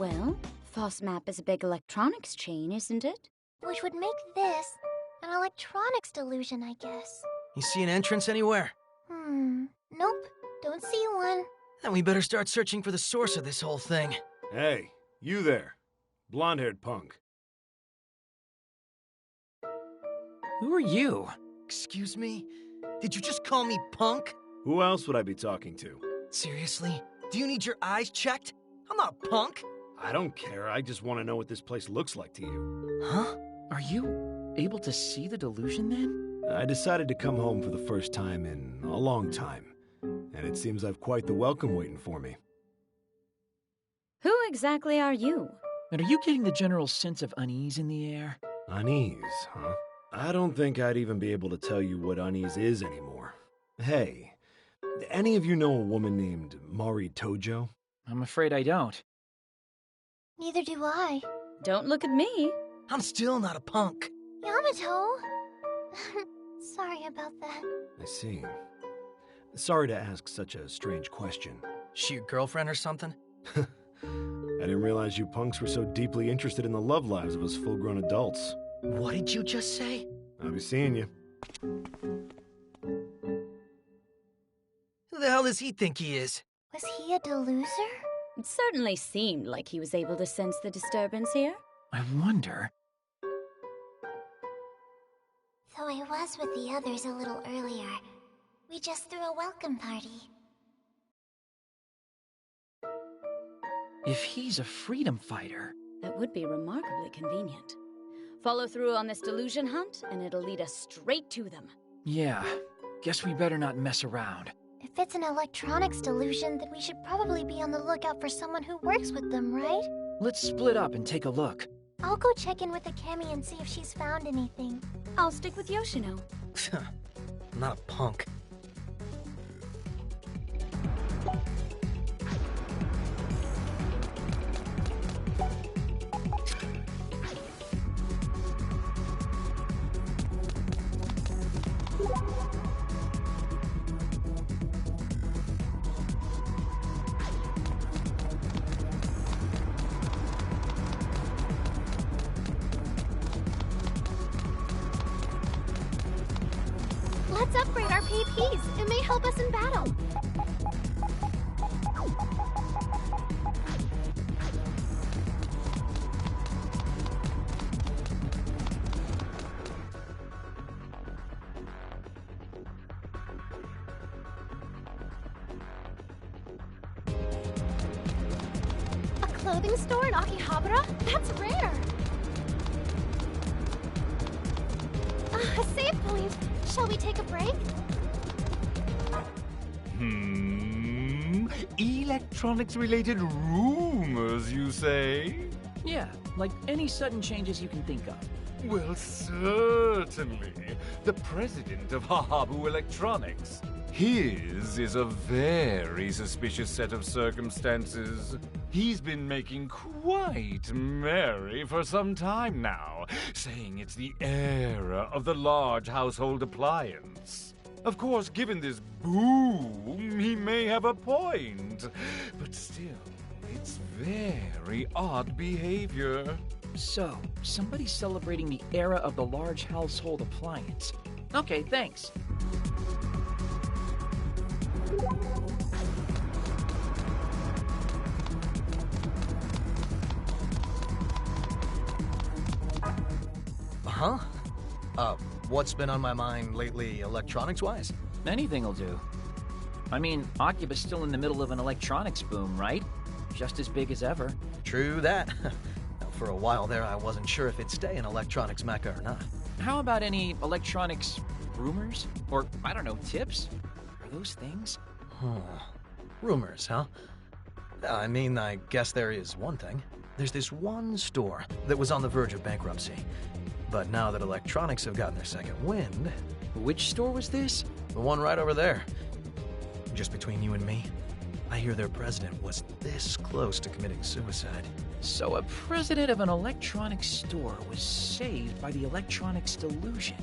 Well, FOSMAP is a big electronics chain, isn't it? Which would make this an electronics delusion, I guess. You see an entrance anywhere? Nope. Don't see one. Then we better start searching for the source of this whole thing. Hey, you there. Blonde-haired punk. Who are you? Excuse me? Did you just call me punk? Who else would I be talking to? Seriously? Do you need your eyes checked? I'm not a punk. I don't care. I just want to know what this place looks like to you. Huh? Are you able to see the delusion then? I decided to come home for the first time in a long time. And it seems I've quite the welcome waiting for me. Who exactly are you? And are you getting the general sense of unease in the air? Unease, huh? I don't think I'd even be able to tell you what unease is anymore. Hey, any of you know a woman named Mari Tojo? I'm afraid I don't. Neither do I. Don't look at me. I'm still not a punk. Yamato! Sorry about that. I see. Sorry to ask such a strange question. She your girlfriend or something? I didn't realize you punks were so deeply interested in the love lives of us full-grown adults. What did you just say? I'll be seeing you. Who the hell does he think he is? Was he a deluser? It certainly seemed like he was able to sense the disturbance here. I wonder. Though I was with the others a little earlier. We just threw a welcome party. If he's a freedom fighter... That would be remarkably convenient. Follow through on this delusion hunt, and it'll lead us straight to them. Yeah, guess we better not mess around. If it's an electronics delusion, then we should probably be on the lookout for someone who works with them, right? Let's split up and take a look. I'll go check in with Akemi and see if she's found anything. I'll stick with Yoshino. I'm not a punk. Let's upgrade our PPs. It may help us in battle. A clothing store in Akihabara? That's rare. A save point. Shall we take a break? Electronics-related rumors, you say? Yeah, like any sudden changes you can think of. Well, certainly. The president of Hahabu Electronics. His is a very suspicious set of circumstances. He's been making quite merry for some time now, saying it's the era of the large household appliance. Of course, given this boom, he may have a point. But still, it's very odd behavior. So, somebody's celebrating the era of the large household appliance. Okay, thanks. Huh? What's been on my mind lately, electronics-wise? Anything'll do. I mean, AKIBA'S still in the middle of an electronics boom, right? Just as big as ever. True that. For a while there, I wasn't sure if it'd stay an electronics mecca or not. How about any electronics rumors? Or, I don't know, tips? Are those things? Rumors, huh? I mean, I guess there is one thing. There's this one store that was on the verge of bankruptcy. But now that electronics have gotten their second wind... Which store was this? The one right over there. Just between you and me, I hear their president was this close to committing suicide. So a president of an electronics store was saved by the electronics delusion.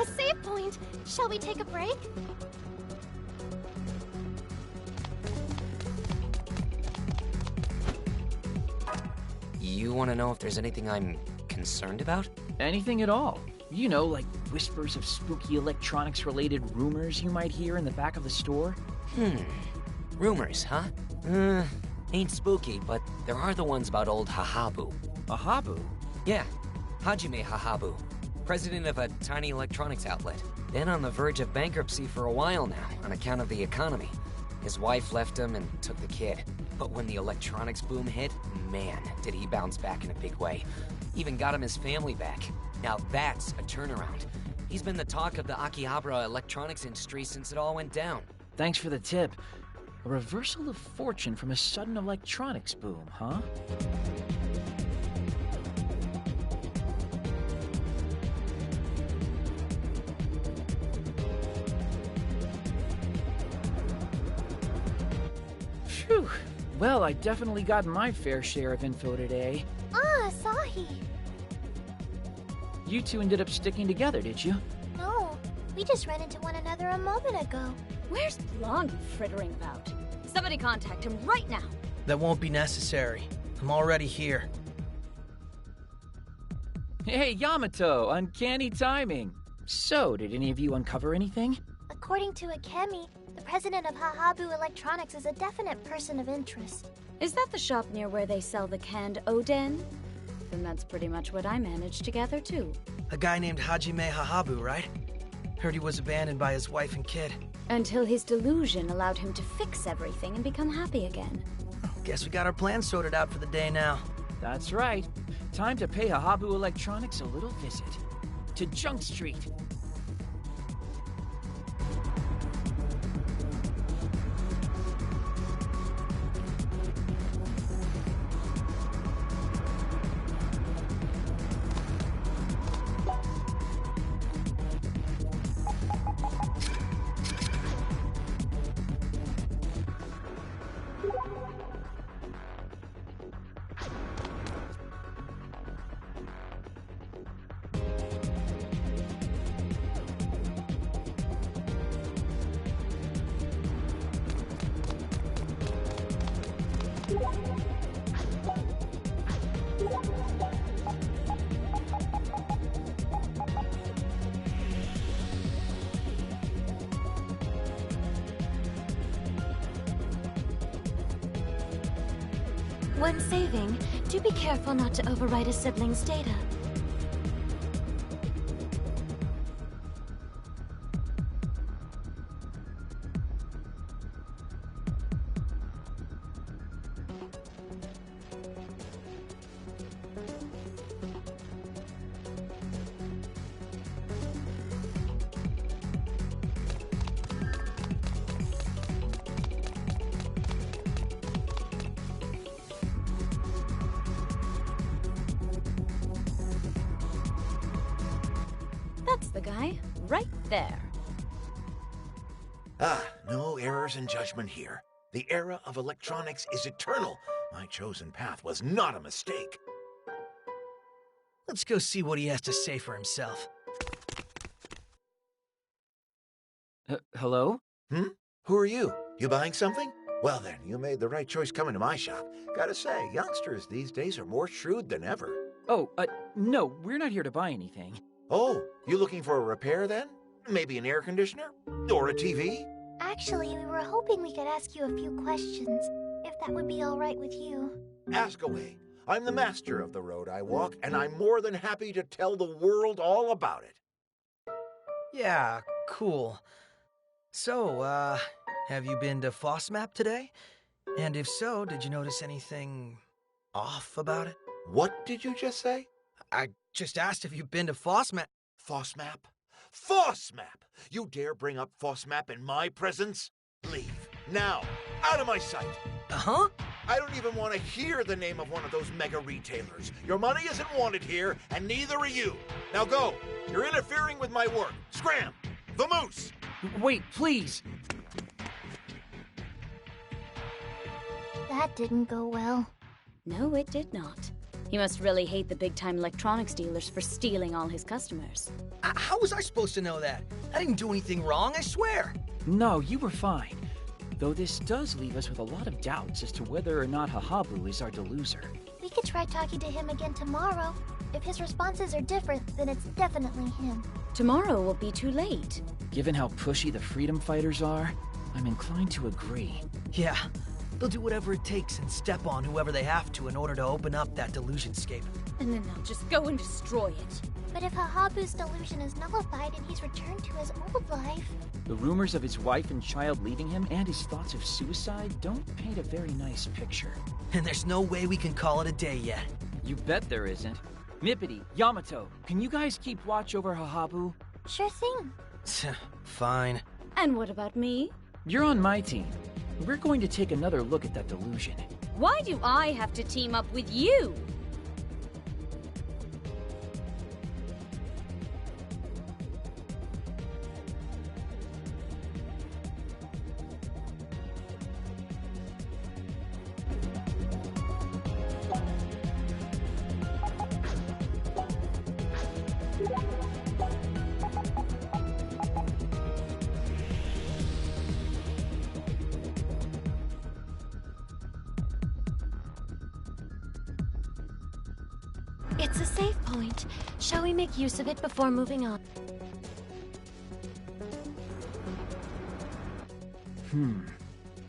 A save point! Shall we take a break? You want to know if there's anything I'm concerned about? Anything at all. You know, like whispers of spooky electronics-related rumors you might hear in the back of the store? Rumors, huh? Ain't spooky, but there are the ones about old Hahabu. Hahabu? Yeah, Hajime Hahabu, president of a tiny electronics outlet. Been on the verge of bankruptcy for a while now, on account of the economy. His wife left him and took the kid. But when the electronics boom hit, man, did he bounce back in a big way. Even got him his family back. Now that's a turnaround. He's been the talk of the Akihabara electronics industry since it all went down. Thanks for the tip. A reversal of fortune from a sudden electronics boom, huh? Phew. Well, I definitely got my fair share of info today. Ah, Asahi. You two ended up sticking together, did you? No, we just ran into one another a moment ago. Where's Blondie frittering about? Somebody contact him right now. That won't be necessary. I'm already here. Hey, Yamato, uncanny timing. So, did any of you uncover anything? According to Akemi, the president of Hahabu Electronics is a definite person of interest. Is that the shop near where they sell the canned Oden? Then that's pretty much what I managed to gather, too. A guy named Hajime Hahabu, right? Heard he was abandoned by his wife and kid. Until his delusion allowed him to fix everything and become happy again. Guess we got our plans sorted out for the day now. That's right. Time to pay Hahabu Electronics a little visit. To Junk Street. When saving, do be careful not to overwrite a sibling's data. That's the guy, right there. Ah, no errors in judgment here. The era of electronics is eternal. My chosen path was not a mistake. Let's go see what he has to say for himself. Hello? Who are you? You buying something? Well then, you made the right choice coming to my shop. Gotta say, youngsters these days are more shrewd than ever. Oh, no, we're not here to buy anything. Oh, you looking for a repair then? Maybe an air conditioner? Or a TV? Actually, we were hoping we could ask you a few questions, if that would be all right with you. Ask away. I'm the master of the road I walk, and I'm more than happy to tell the world all about it. Yeah, cool. So, have you been to FOSMAP today? And if so, did you notice anything off about it? What did you just say? I just asked if you've been to FOSMAP. FOSMAP? FOSMAP! You dare bring up FOSMAP in my presence? Leave. Now. Out of my sight. Huh? I don't even want to hear the name of one of those mega retailers. Your money isn't wanted here, and neither are you. Now go. You're interfering with my work. Scram! Vamoose! Wait, please! That didn't go well. No, it did not. He must really hate the big-time electronics dealers for stealing all his customers. How was I supposed to know that? I didn't do anything wrong, I swear. No, you were fine. Though this does leave us with a lot of doubts as to whether or not Hahabu is our deluser. We could try talking to him again tomorrow. If his responses are different, then it's definitely him. Tomorrow will be too late. Given how pushy the freedom fighters are, I'm inclined to agree. Yeah, they'll do whatever it takes and step on whoever they have to in order to open up that delusionscape. And then they'll just go and destroy it. But if Hahabu's delusion is nullified and he's returned to his old life... The rumors of his wife and child leaving him and his thoughts of suicide don't paint a very nice picture. And there's no way we can call it a day yet. You bet there isn't. Nippity, Yamato, can you guys keep watch over Hahabu? Sure thing. Fine. And what about me? You're on my team. We're going to take another look at that delusion. Why do I have to team up with you? It's a save point. Shall we make use of it before moving on?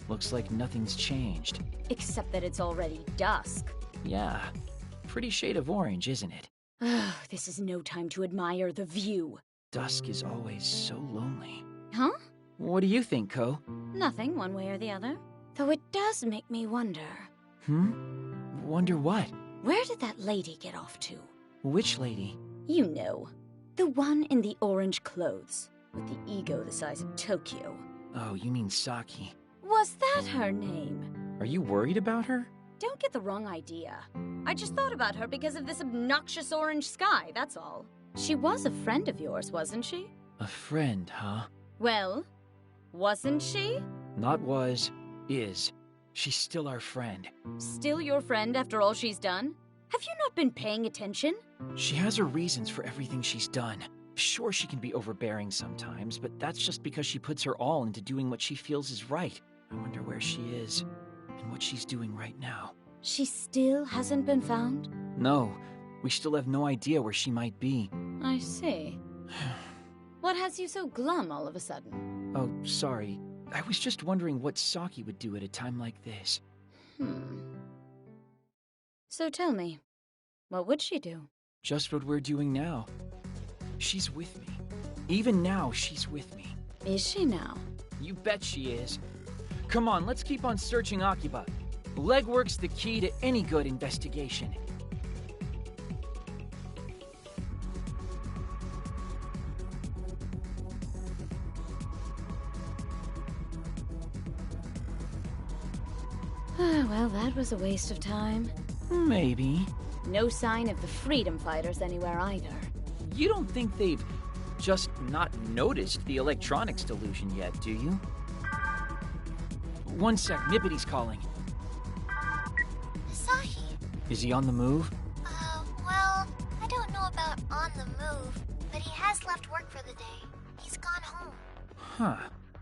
Looks like nothing's changed. Except that it's already dusk. Yeah. Pretty shade of orange, isn't it? Ugh, this is no time to admire the view. Dusk is always so lonely. Huh? What do you think, Ko? Nothing, one way or the other. Though it does make me wonder. Wonder what? Where did that lady get off to? Which lady? You know. The one in the orange clothes, with the ego the size of Tokyo. Oh, you mean Saki. Was that her name? Are you worried about her? Don't get the wrong idea. I just thought about her because of this obnoxious orange sky, that's all. She was a friend of yours, wasn't she? A friend, huh? Well, wasn't she? Not was, is. She's still our friend. Still your friend after all she's done? Have you not been paying attention? She has her reasons for everything she's done. Sure, she can be overbearing sometimes, but that's just because she puts her all into doing what she feels is right. I wonder where she is, and what she's doing right now. She still hasn't been found? No, we still have no idea where she might be. I see. What has you so glum all of a sudden? Oh, sorry. I was just wondering what Saki would do at a time like this. So tell me, what would she do? Just what we're doing now. She's with me. Even now, she's with me. Is she now? You bet she is. Come on, let's keep on searching Akiba. Legwork's the key to any good investigation. Well, that was a waste of time. Maybe. No sign of the freedom fighters anywhere either. You don't think they've just not noticed the electronics delusion yet, do you? One sec, Nippity's calling. Asahi. Is he on the move? Well, I don't know about on the move, but he has left work for the day. He's gone home. Huh.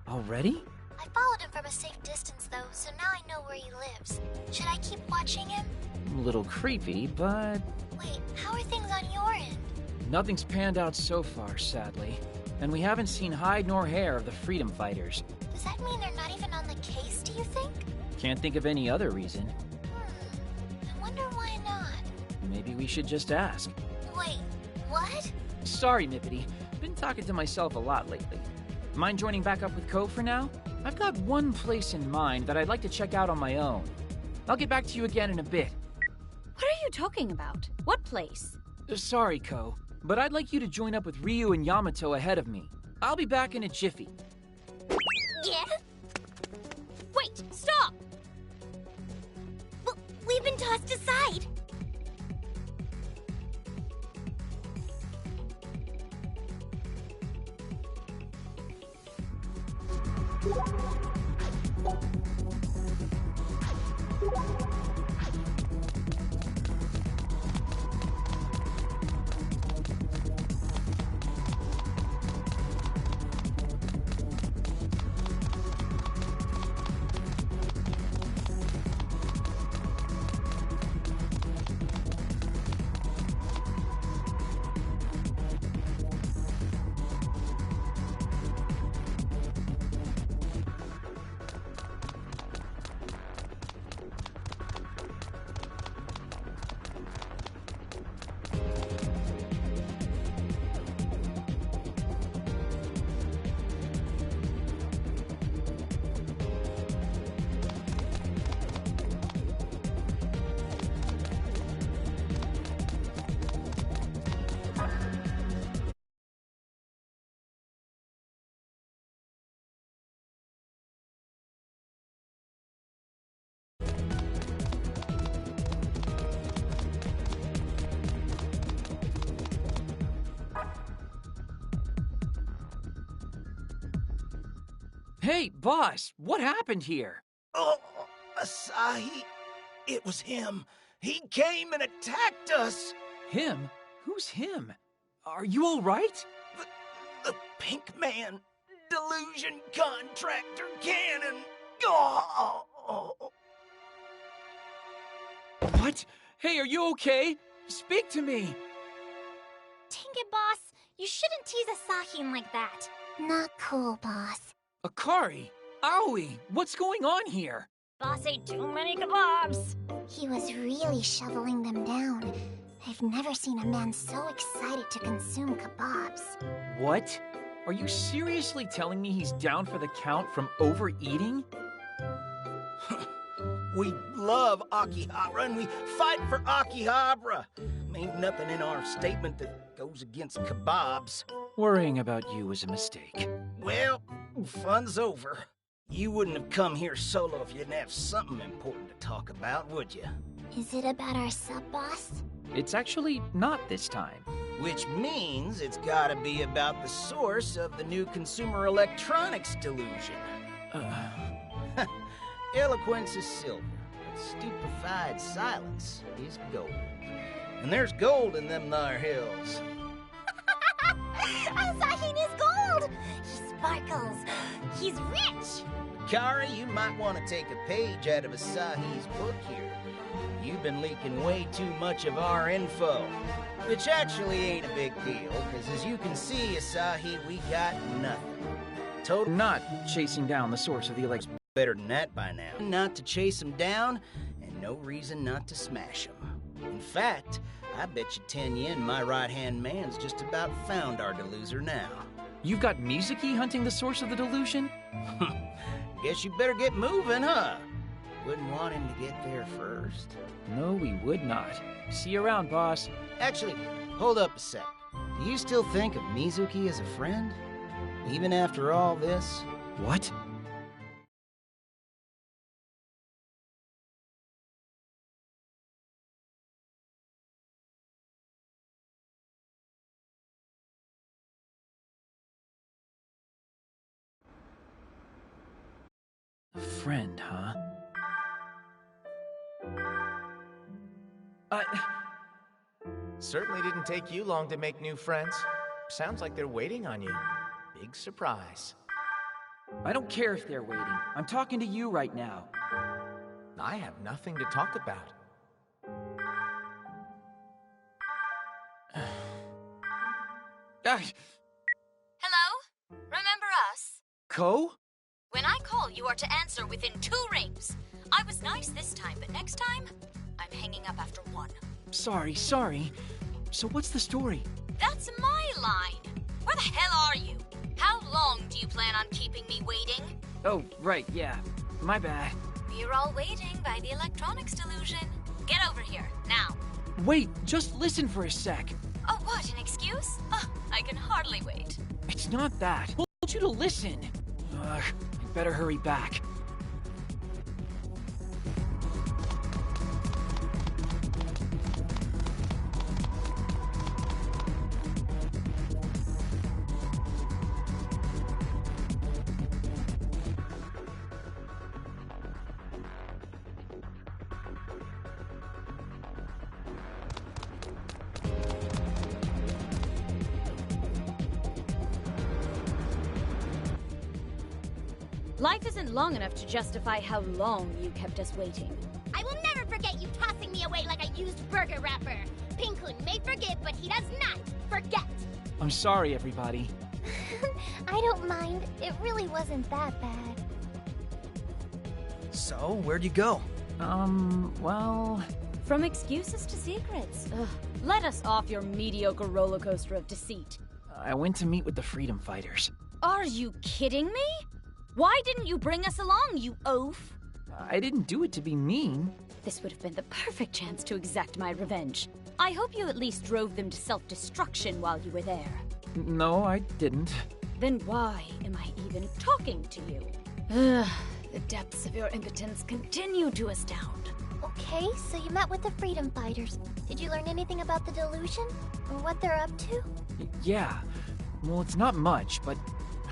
Already? I followed him from a safe distance, though, so now I know where he lives. Should I keep watching him? A little creepy, but... Wait, how are things on your end? Nothing's panned out so far, sadly. And we haven't seen hide nor hair of the freedom fighters. Does that mean they're not even on the case, do you think? Can't think of any other reason. I wonder why not. Maybe we should just ask. Wait, what? Sorry, Nippity. Been talking to myself a lot lately. Mind joining back up with Ko for now? I've got one place in mind that I'd like to check out on my own. I'll get back to you again in a bit. What are you talking about? What place? Sorry, Ko, but I'd like you to join up with Ryu and Yamato ahead of me. I'll be back in a jiffy. Yeah? Wait, stop! We've been tossed aside. Hey, boss, what happened here? Oh, Asahi. It was him. He came and attacked us. Him? Who's him? Are you all right? The pink man. Delusion contractor cannon. Oh. What? Hey, are you okay? Speak to me. Dang it, boss. You shouldn't tease Asahi like that. Not cool, boss. Akari, Aoi, what's going on here? Boss ate too many kebabs. He was really shoveling them down. I've never seen a man so excited to consume kebabs. What? Are you seriously telling me he's down for the count from overeating? We love Akihabara and we fight for Akihabara. Ain't nothing in our statement that goes against kebabs. Worrying about you was a mistake. Well, fun's over. You wouldn't have come here solo if you didn't have something important to talk about, would you? Is it about our sub-boss? It's actually not this time. Which means it's gotta be about the source of the new consumer electronics delusion. Eloquence is silver, but stupefied silence is gold. And there's gold in them thar hills. Asahi is gold! He sparkles. He's rich! Kari, you might want to take a page out of Asahi's book here. You've been leaking way too much of our info. Which actually ain't a big deal, because as you can see, Asahi, we got nothing. Total Not chasing down the source of the better than that by now. Not to chase him down, and no reason not to smash him. In fact, I bet you 10 yen my right-hand man's just about found our deluser now. You've got Mizuki hunting the source of the delusion? Guess you better get moving, huh? Wouldn't want him to get there first. No, we would not. See you around, boss. Actually, hold up a sec. Do you still think of Mizuki as a friend? Even after all this? What? A friend, huh? Certainly didn't take you long to make new friends. Sounds like they're waiting on you. Big surprise. I don't care if they're waiting. I'm talking to you right now. I have nothing to talk about. Hello? Remember us? Ko? When I call, you are to answer within 2 rings. I was nice this time, but next time, I'm hanging up after 1. Sorry. So what's the story? That's my line. Where the hell are you? How long do you plan on keeping me waiting? Oh, right, yeah. My bad. We're all waiting by the electronics delusion. Get over here, now. Wait, just listen for a sec. Oh, what, an excuse? I can hardly wait. It's not that. I told you to listen. I better hurry back. Life isn't long enough to justify how long you kept us waiting. I will never forget you tossing me away like a used burger wrapper. Pink-kun may forgive, but he does not forget. I'm sorry, everybody. I don't mind. It really wasn't that bad. So, where'd you go? Well... From excuses to secrets. Ugh. Let us off your mediocre roller coaster of deceit. I went to meet with the freedom fighters. Are you kidding me? Why didn't you bring us along, you oaf? I didn't do it to be mean. This would have been the perfect chance to exact my revenge. I hope you at least drove them to self-destruction while you were there. No, I didn't. Then why am I even talking to you? Ugh, the depths of your impotence continue to astound. Okay, so you met with the freedom fighters. Did you learn anything about the delusion? Or what they're up to? Yeah. Well, it's not much, but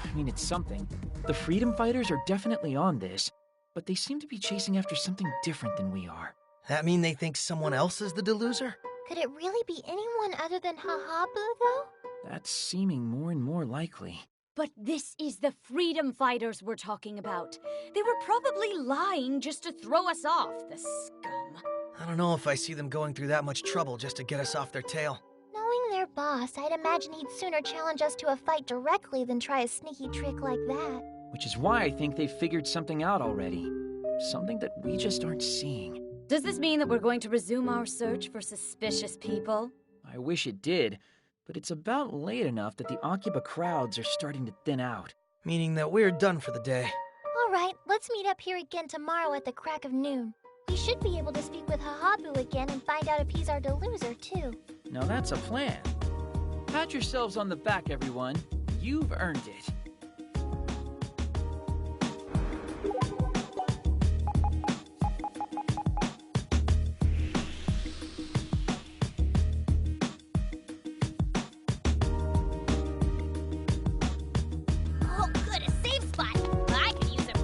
I mean, it's something. The freedom fighters are definitely on this, but they seem to be chasing after something different than we are. That mean they think someone else is the deluser? Could it really be anyone other than Hahabu, though? That's seeming more and more likely. But this is the freedom fighters we're talking about. They were probably lying just to throw us off, the scum. I don't know if I see them going through that much trouble just to get us off their tail. Knowing their boss, I'd imagine he'd sooner challenge us to a fight directly than try a sneaky trick like that. Which is why I think they've figured something out already. Something that we just aren't seeing. Does this mean that we're going to resume our search for suspicious people? I wish it did, but it's about late enough that the AKIBA crowds are starting to thin out. Meaning that we're done for the day. All right, let's meet up here again tomorrow at the crack of noon. We should be able to speak with Hahabu again and find out if he's our deluser, too. Now that's a plan. Pat yourselves on the back, everyone. You've earned it. Oh, good, a safe spot. I could use it.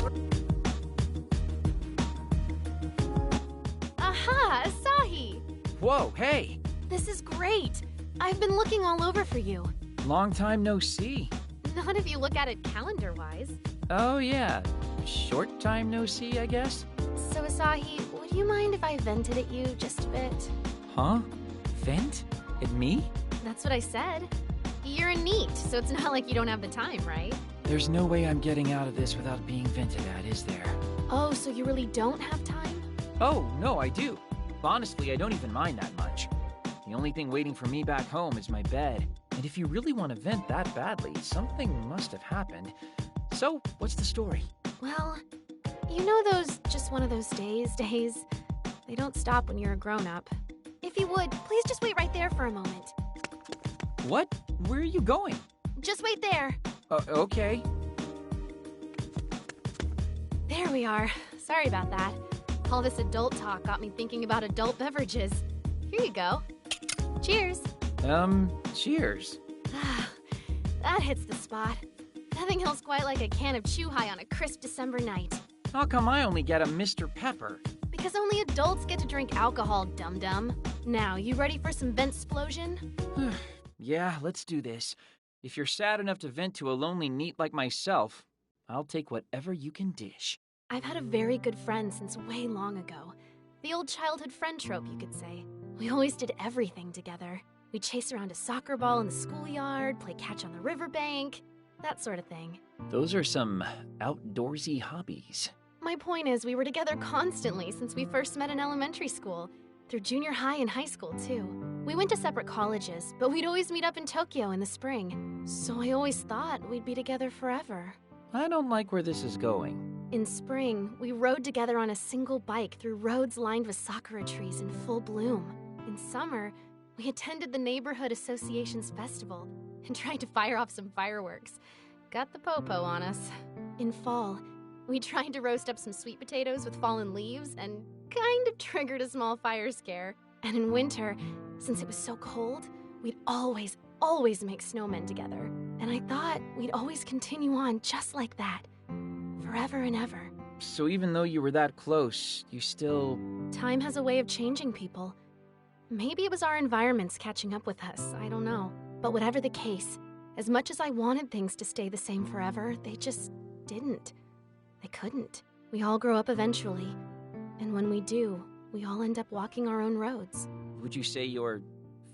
Aha, Asahi! Whoa, hey! This is great. I've been looking all over for you. Long time no see. Not if you look at it calendar-wise. Oh yeah, short time no see, I guess? So Asahi, would you mind if I vented at you just a bit? Huh? Vent? At me? That's what I said. You're a NEET, so it's not like you don't have the time, right? There's no way I'm getting out of this without being vented at, is there? Oh, so you really don't have time? Oh, no, I do. Honestly, I don't even mind that much. The only thing waiting for me back home is my bed. And if you really want to vent that badly, something must have happened. So, what's the story? Well, you know those just one of those days? They don't stop when you're a grown-up. If you would, please just wait right there for a moment. What? Where are you going? Just wait there. Okay. There we are. Sorry about that. All this adult talk got me thinking about adult beverages. Here you go. Cheers. Cheers. That hits the spot. Nothing else quite like a can of Chew High on a crisp December night. How come I only get a Mr. Pepper? Because only adults get to drink alcohol, dum-dum. Now, you ready for some vent-splosion? Yeah, let's do this. If you're sad enough to vent to a lonely NEET like myself, I'll take whatever you can dish. I've had a very good friend since way long ago. The old childhood friend trope, you could say. We always did everything together. We'd chase around a soccer ball in the schoolyard, play catch on the riverbank, that sort of thing. Those are some outdoorsy hobbies. My point is, we were together constantly since we first met in elementary school, through junior high and high school, too. We went to separate colleges, but we'd always meet up in Tokyo in the spring. So I always thought we'd be together forever. I don't like where this is going. In spring, we rode together on a single bike through roads lined with sakura trees in full bloom. In summer, we attended the neighborhood association's festival and tried to fire off some fireworks. Got the popo on us. In fall, we tried to roast up some sweet potatoes with fallen leaves and kind of triggered a small fire scare. And in winter, since it was so cold, we'd always make snowmen together. And I thought we'd always continue on just like that. Forever and ever. So even though you were that close, you still... Time has a way of changing people. Maybe it was our environments catching up with us, I don't know. But whatever the case, as much as I wanted things to stay the same forever, they just didn't. They couldn't. We all grow up eventually. And when we do, we all end up walking our own roads. Would you say you're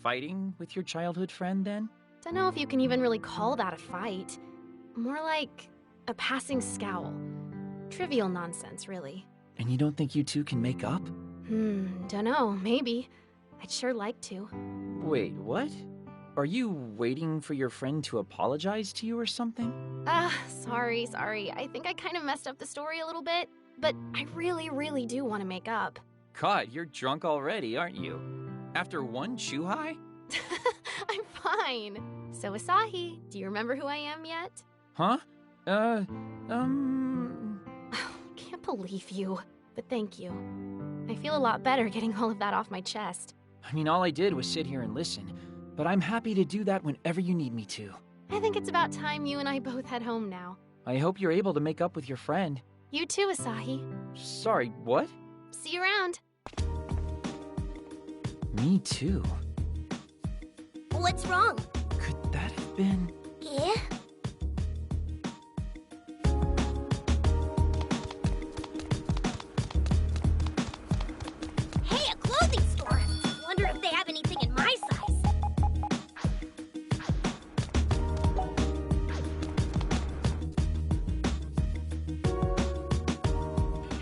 fighting with your childhood friend, then? Dunno if you can even really call that a fight. More like a passing scowl. Trivial nonsense, really. And you don't think you two can make up? Dunno, maybe. I'd sure like to. Wait, what? Are you waiting for your friend to apologize to you or something? Sorry. I think I kind of messed up the story a little bit, but I really do want to make up. God, you're drunk already, aren't you? After one chew high? I'm fine. So Asahi, do you remember who I am yet? Huh? Can't believe you, but thank you. I feel a lot better getting all of that off my chest. I mean, all I did was sit here and listen, but I'm happy to do that whenever you need me to. I think it's about time you and I both head home now. I hope you're able to make up with your friend. You too, Asahi. Sorry, what? See you around. Me too. What's wrong? Could that have been... Yeah? Hey, a clothing store! Wonder if they have anything in my size.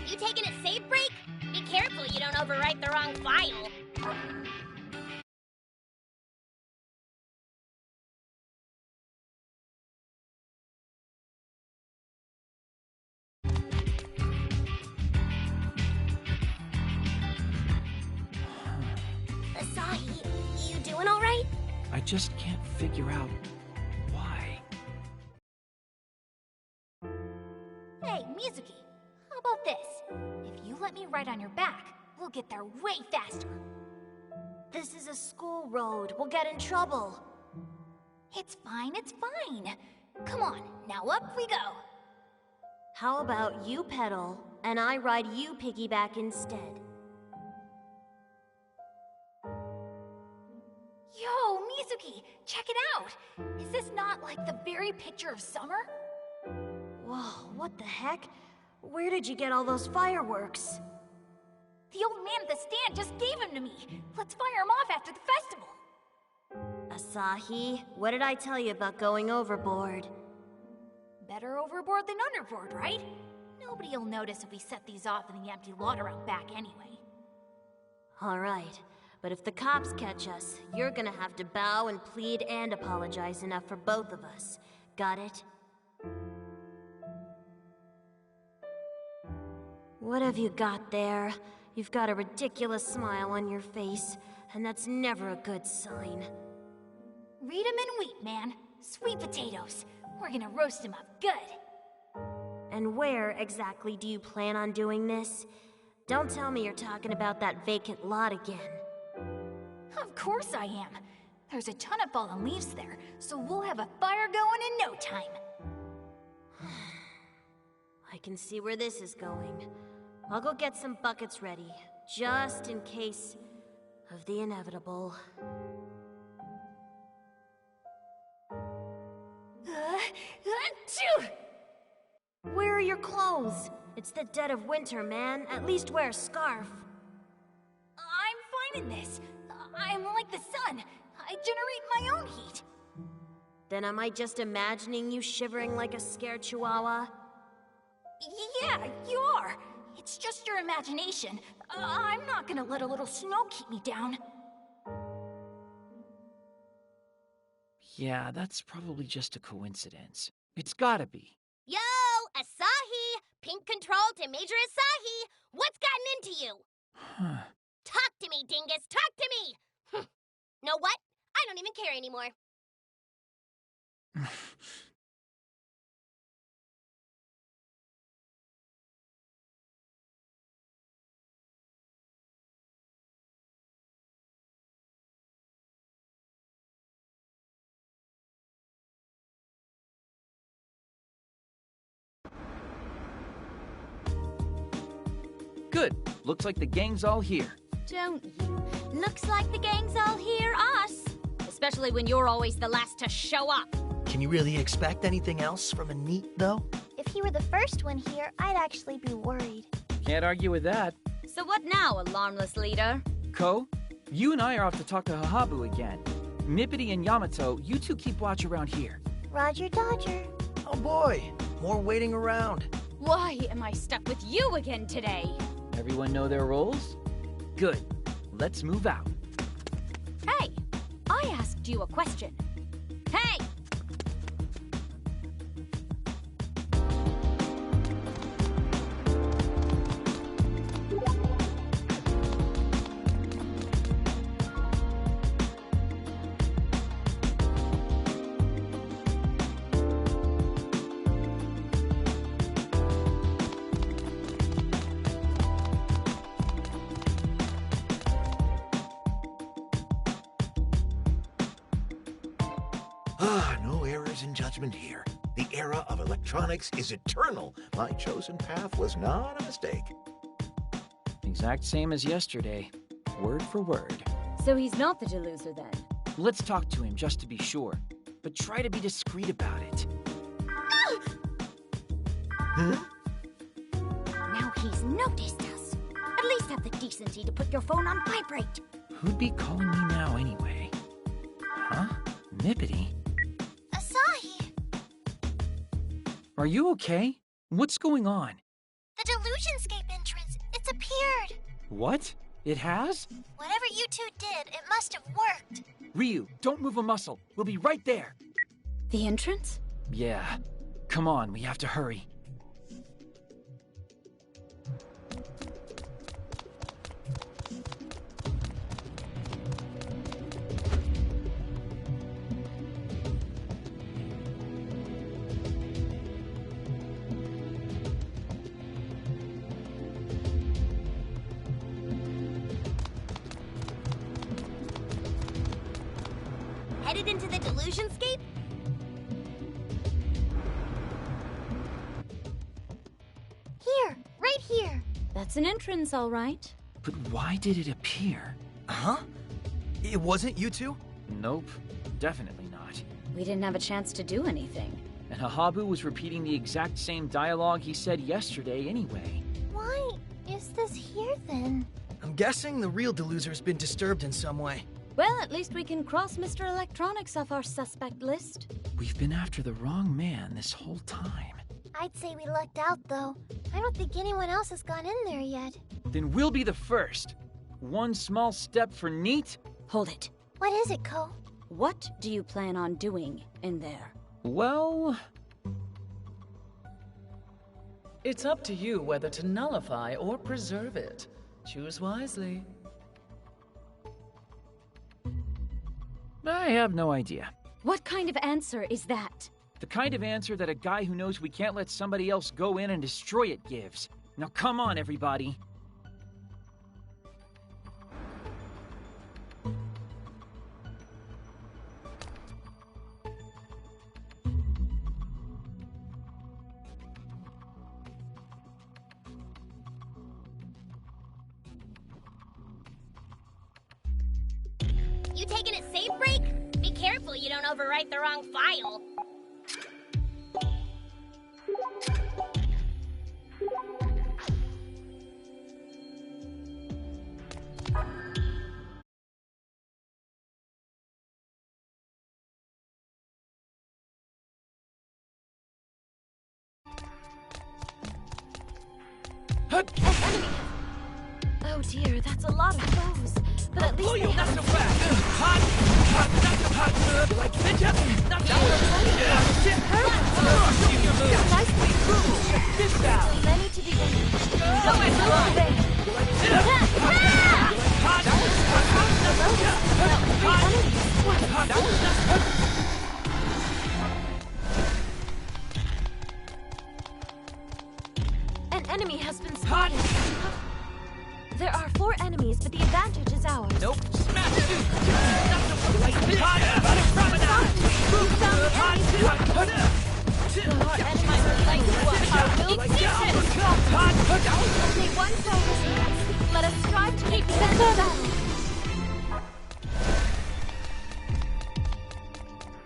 You taking a safe break? Be careful you don't overwrite the wrong file. Asahi, you doing all right? I just can't figure out why. Hey, Mizuki, how about this? If you let me ride on your back, we'll get there way faster. This is a school road. We'll get in trouble. It's fine, it's fine. Come on, now up we go. How about you pedal, and I ride you piggyback instead? Yo, Mizuki, check it out! Is this not like the very picture of summer? Whoa, what the heck? Where did you get all those fireworks? The old man at the stand just gave him to me. Let's fire him off after the festival. Asahi, what did I tell you about going overboard? Better overboard than underboard, right? Nobody'll notice if we set these off in the empty lot around back anyway. Alright, but if the cops catch us, you're gonna have to bow and plead and apologize enough for both of us. Got it? What have you got there? You've got a ridiculous smile on your face, and that's never a good sign. Read 'em in wheat, man. Sweet potatoes. We're gonna roast 'em up good. And where exactly do you plan on doing this? Don't tell me you're talking about that vacant lot again. Of course I am. There's a ton of fallen leaves there, so we'll have a fire going in no time. I can see where this is going. I'll go get some buckets ready, just in case of the inevitable. Achoo! Where are your clothes? It's the dead of winter, man. At least wear a scarf. I'm fine in this. I'm like the sun. I generate my own heat. Then am I just imagining you shivering like a scared chihuahua? Yeah, you are. It's just your imagination. I'm not gonna let a little snow keep me down. Yeah, that's probably just a coincidence. It's gotta be. Yo, Asahi! Pink control to Major Asahi! What's gotten into you? Huh. Talk to me, dingus! Talk to me! Know what? I don't even care anymore. Good. Looks like the gang's all here. Don't you? Looks like the gang's all here, us. Especially when you're always the last to show up. Can you really expect anything else from a NEET, though? If he were the first one here, I'd actually be worried. Can't argue with that. So what now, alarmless leader? Ko, you and I are off to talk to Hahabu again. Nippity and Yamato, you two keep watch around here. Roger Dodger. Oh boy, more waiting around. Why am I stuck with you again today? Everyone know their roles? Good. Let's move out. Hey, I asked you a question. Hey! No errors in judgment here. The era of electronics is eternal. My chosen path was not a mistake. Exact same as yesterday. Word for word. So he's not the deluser then? Let's talk to him just to be sure. But try to be discreet about it. Now he's noticed us. At least have the decency to put your phone on vibrate. Who'd be calling me now anyway? Huh? Nippity? Asahi! Are you okay? What's going on? The Delusionscape entrance, it's appeared! What? It has? Whatever you two did, it must have worked. Ryu, don't move a muscle. We'll be right there. The entrance? Yeah. Come on, we have to hurry. Headed into the Delusionscape? Here, right here. That's an entrance, all right. But why did it appear? Huh? It wasn't you two? Nope, definitely not. We didn't have a chance to do anything. And Hahabu was repeating the exact same dialogue he said yesterday anyway. Why is this here then? I'm guessing the real deluser's been disturbed in some way. Well, at least we can cross Mr. Electronics off our suspect list. We've been after the wrong man this whole time. I'd say we lucked out, though. I don't think anyone else has gone in there yet. Then we'll be the first. One small step for Neat. Hold it. What is it, Ko? What do you plan on doing in there? Well... It's up to you whether to nullify or preserve it. Choose wisely. I have no idea. What kind of answer is that? The kind of answer that a guy who knows we can't let somebody else go in and destroy it gives. Now come on, everybody. You taking a safe break? Be careful you don't overwrite the wrong file. Oh dear, that's a lot of foes. But at least they have... Not so fast! Like ninja! Not so Nice. So many to begin. An enemy has been spotted. There are 4 enemies, but the advantage is ours. Nope. Smash it! Our enemies are our will only one foe remains. Let us strive to keep defend our battle.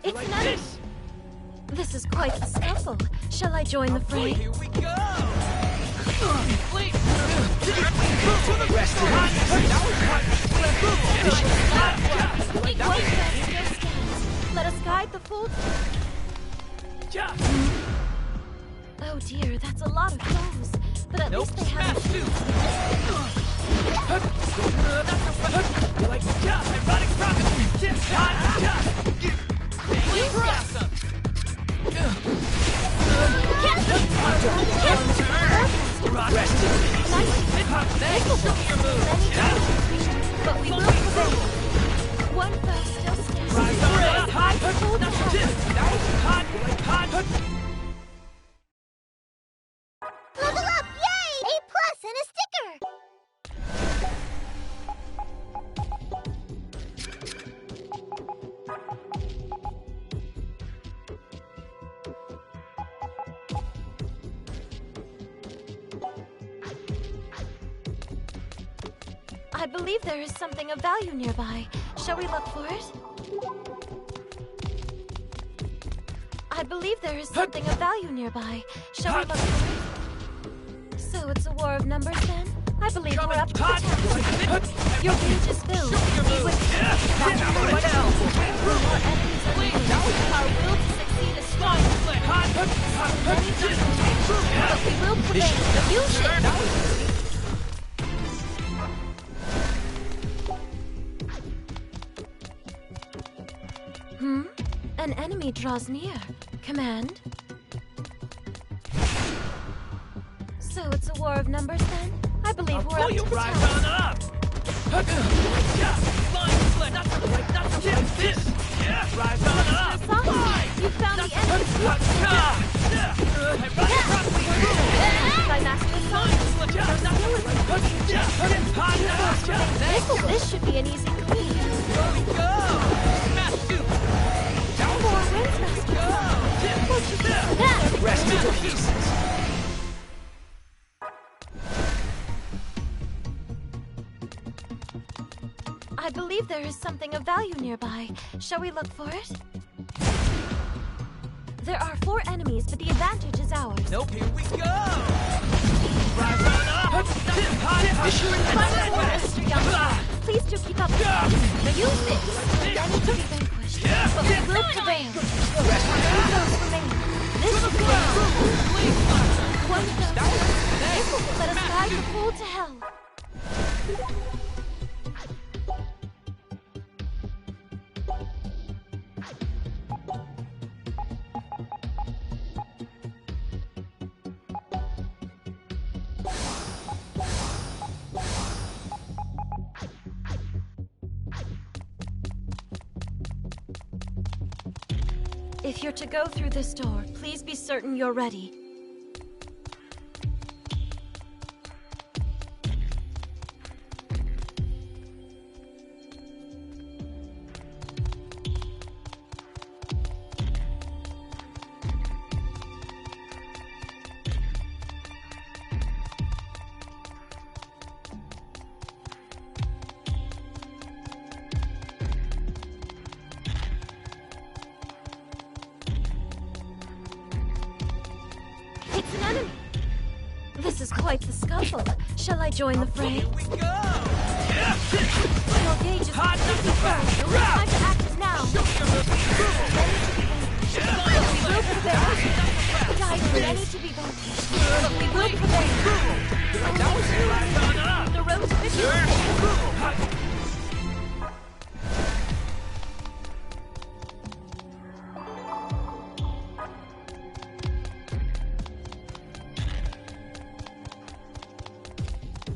It's an enemy. This is quite the scuffle. Shall I join the fray? Here we go! Let us guide the full... Oh dear, that's a lot of foes. But at least they have... But we will prevail. One foe still stands. Level up! Yay! A+ and a sticker! I believe there is something of value nearby. Shall we look for it? I believe there is something of value nearby. Shall we look for it? So it's a war of numbers then? I believe we're up to the task. Your cage is filled. Be with me. What else? More enemies are needed. Our will to succeed is strong. Many difficulties, but we will prevail. Use it! An enemy draws near. Command. So it's a war of numbers then? I believe we're up to the task. On up! Rise on up! You found the enemy! This should be an easy clean. More wins, Master. Rest in pieces. I believe there is something of value nearby. Shall we look for it? There are 4 enemies, but the advantage is ours. Nope, here we go! Rise on up! Mission Mr. Young. Please do keep up. Use this! The enemy to be vanquished, but we will prevail. 2 foes remain. This is the one foe. This will let us guide the fool to hell. If you're to go through this door, please be certain you're ready. This is quite the scuffle. Shall I join the fray? Here we go! Your gauge is completely filled. Time to act now. Ready to be vanquished. But we will prevail. Guide ready to be vanquished. But we will prevail. The road to victory.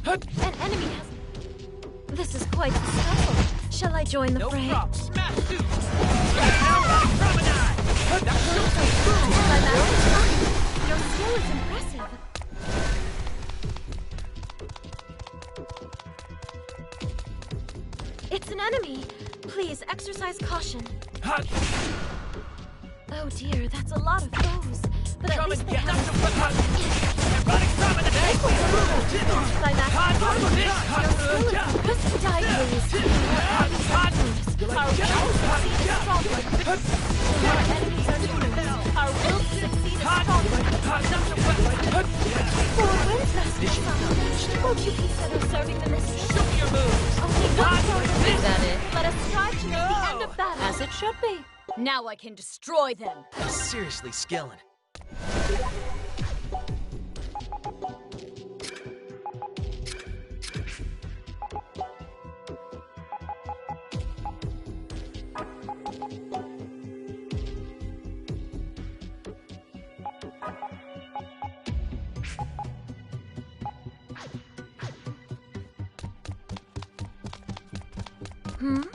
An enemy has... This is quite the scuffle. Shall I join the fray? No problem. Smash suit! Your skill is impressive. It's an enemy. Please exercise caution. Oh dear, that's a lot of foes. But at least they have... Our will to succeed is strong. Won't you consider serving the mistress? Show me your moves! Only one sword Is that it? Let us strive to make the end of battle. As it should be. Now I can destroy them. I'm seriously skilling.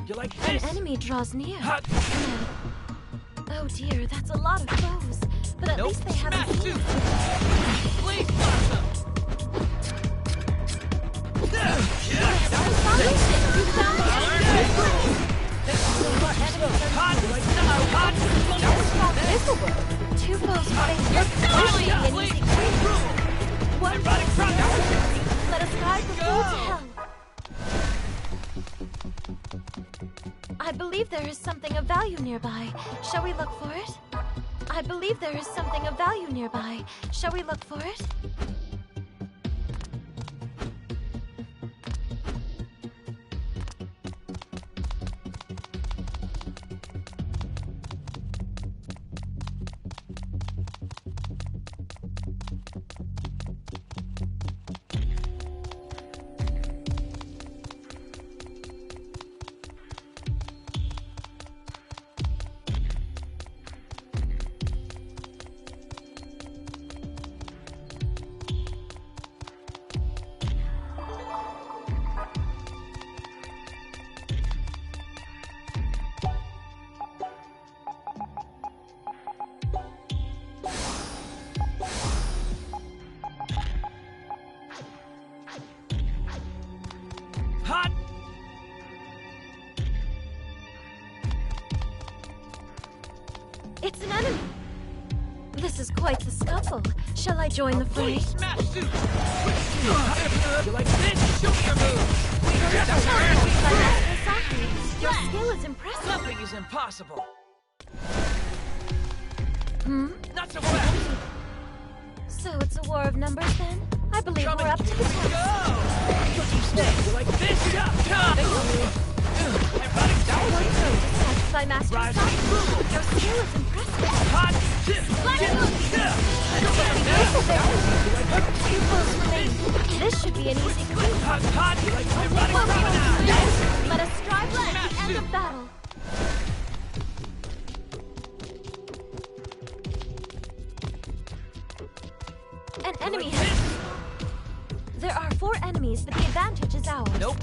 You like An this? enemy draws near. Oh dear, that's a lot of foes. But at least they haven't seen us. Please blossom! Two foes fighting. One let us guide the fool to hell. something of value nearby. Shall we look for it? I believe there is something of value nearby. Shall we look for it? It's an enemy! This is quite the scuffle. Shall I join the fray? Smash suit! You like this? Show me your moves! Your skill is impressive. Nothing is impossible. Not so fast! So it's a war of numbers then? I believe we're up to the task. You like this? By Master Sonic. Your skill is impressive. Pupils remain. This should be an easy clean. Let us strive at the end of battle. An enemy has... There are 4 enemies, but the advantage is ours. Nope.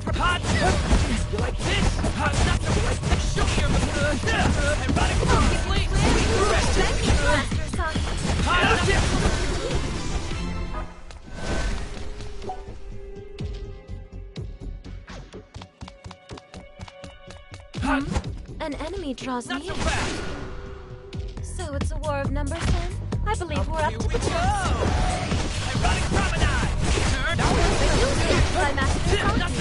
You like this? Show me your moves. Erotic please. Thank you, Master Sonic. An enemy draws near. So it's a war of numbers then? I believe we're up to the task. Erotic promenade. By Master Sonic.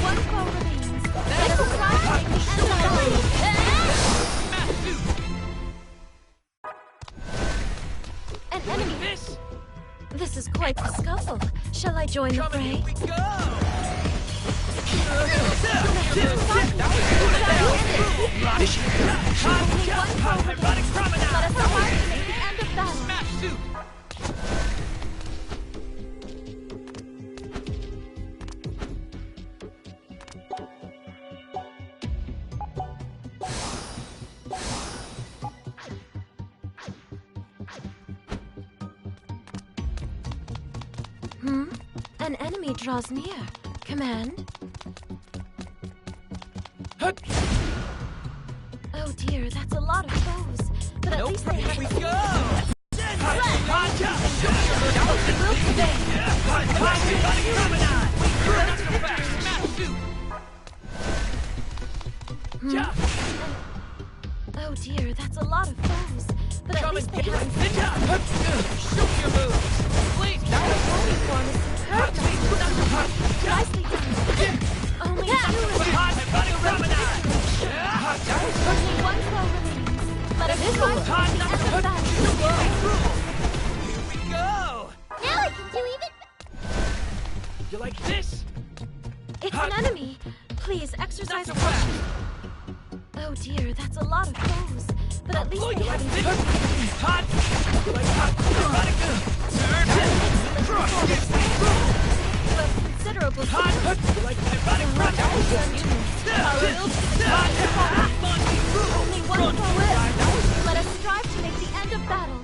One foe remains. Let us try to make the end of the an enemy. This is quite the scuffle. Shall I join the fray? Here we go. Erotic promenade. Let us try to make the end of battle. Smash suit. An enemy draws near. Command. Oh dear, that's a lot of foes. But at least they have... Here we go! Oh dear, that's a lot of foes. But at least they have... Show me your moves! Please! Holy form is superb. Nicely done. Only 2 Only 1 foe remains. Let us try to make the end of battle. Here we go! Now I can do even... You like this? It's an enemy. Please, exercise caution. Oh dear, that's a lot of foes. But at least they haven't... Hot! You like hot? You have considerable... Hot! You like erotic Only 1 foe. Let us strive to make the end of battle.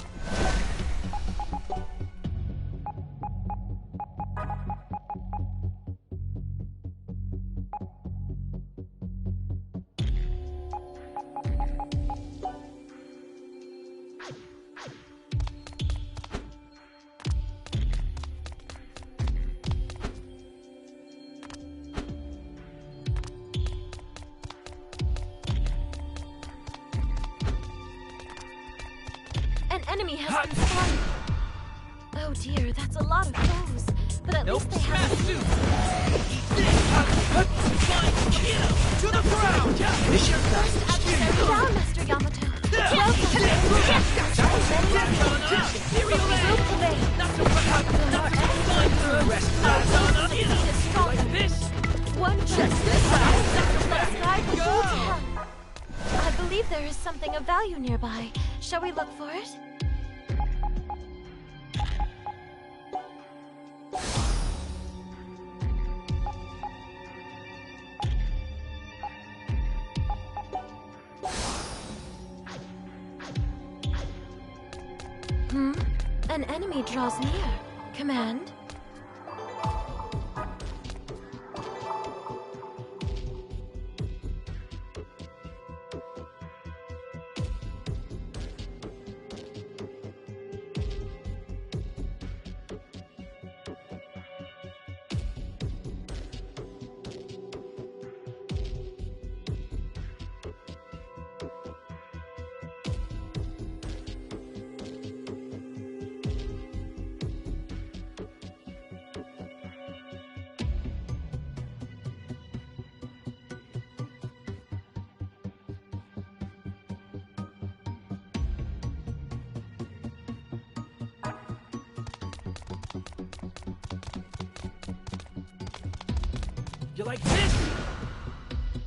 An enemy has been spotted. Oh dear, that's a lot of foes. but at least they have... To the ground! Mission adversary down, Master Yamato. One just this I believe there is something of value nearby. Shall we look for it? An enemy draws near. Command. You like this?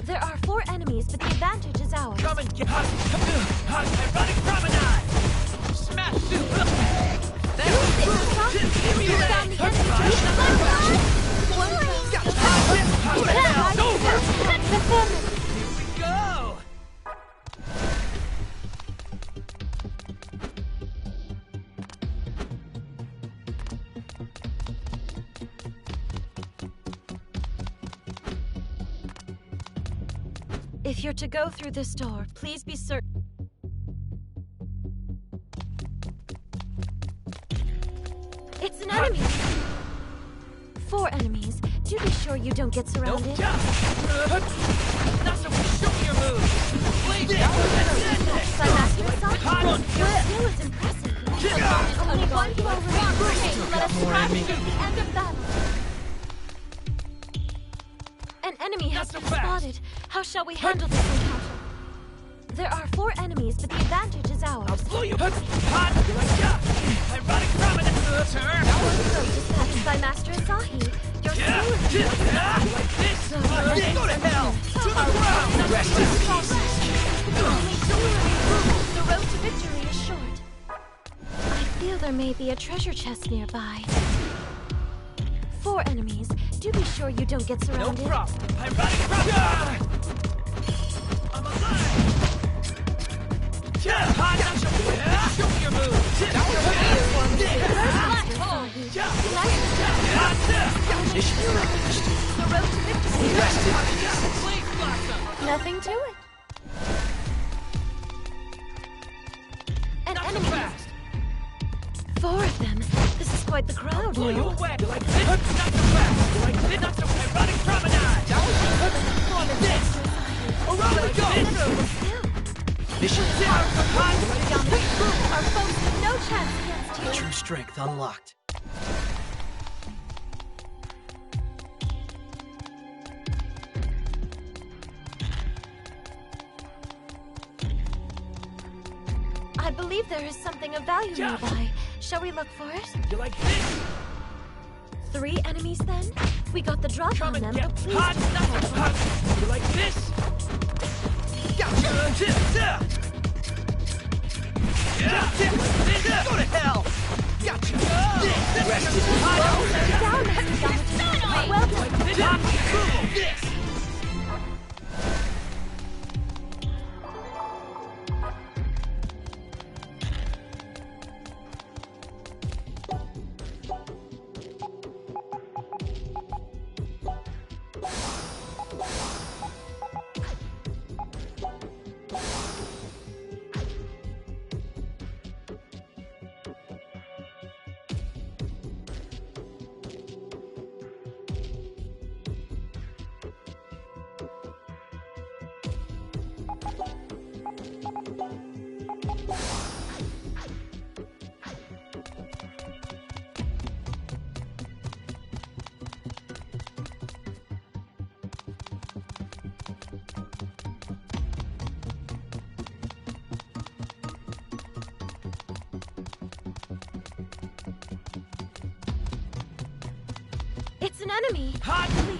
There are 4 enemies, but the advantage is ours. Come and get ironic promenade! Smash soup! Here we go! If you're to go through this door, please be certain. It's an enemy! 4 enemies. Do be sure you don't get surrounded. That's the way, show me your moves! Your skill is impressive. Only one blow remains. Let us strive to the end of battle. An enemy has been spotted. How shall we handle this encounter? There are 4 enemies, but the advantage is ours. I'll blow you! Hot! Ironic promenade! Turn! Dispatched by Master Asahi. Your skill is like this! Go to hell! To the ground! Rest in peace! The road to victory is short. I feel there may be a treasure chest nearby. 4 enemies. Do be sure you don't get surrounded. No problem. Ironic promenade! I'm alive! Hot! Show me your move! Mission accomplished. The road to victory. Rest in peace. Nothing to it. An enemy. Fast. 4 of them. This is quite the crowd. Blow you away. You like this? Not so fast. You like this? Not so ironic promenade. Around we go. Mission Our foes have no chance against you. True strength unlocked. I believe there is something of value nearby. Shall we look for it? You like this? 3 enemies then? We got the drop on them, but please hot, hot. You like this? Gotcha! Go to hell! Gotcha! Rest in peace. down, Mr. Yamato. Well done. This! It's an enemy. Please.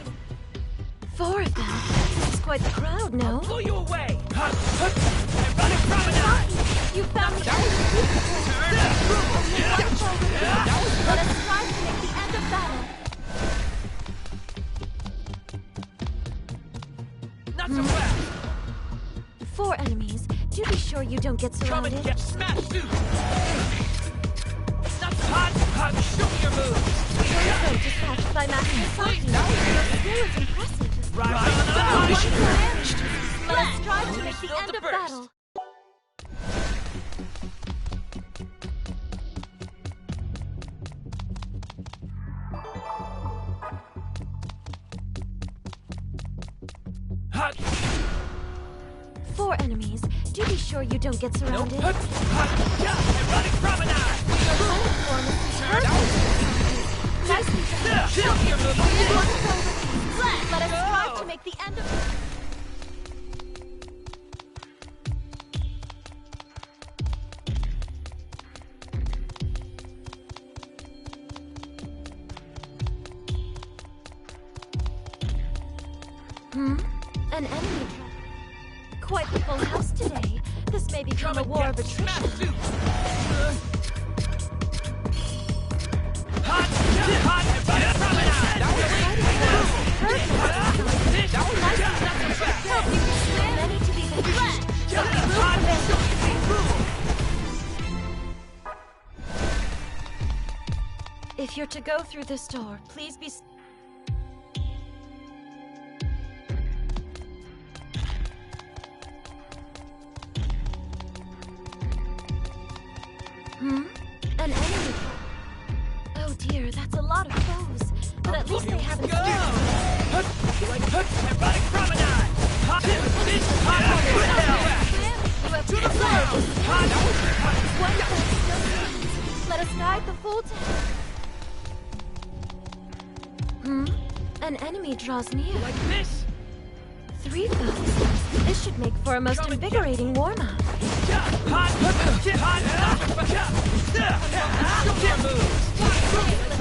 4 of them. This is quite the crowd, no? Blow you away! I'm running promenade! You found the enemy. Let us strive to make the end of battle. Not so fast! 4 enemies. Do be sure you don't get surrounded. Come and get smashed, dude! Not so hot! Show me your moves! So dispatched by Master Saki. Your skill is impressive. Right on! Mission accomplished. Let us strive to make the end of battle. Hot! 4 enemies. Do be sure you don't get surrounded. Nope. Erotic promenade! Nicely done. Show me your moves! Let us strive to make the end of... An enemy. Quite the full house today. This may become a war of attrition. Many to be if you're to go through this door, please be... An enemy. Oh dear, that's a lot of foes. But at least they haven't... Erotic promenade! To the Let us guide the full An enemy draws near. Like this? 3 foes. This should make for a most invigorating warm-up.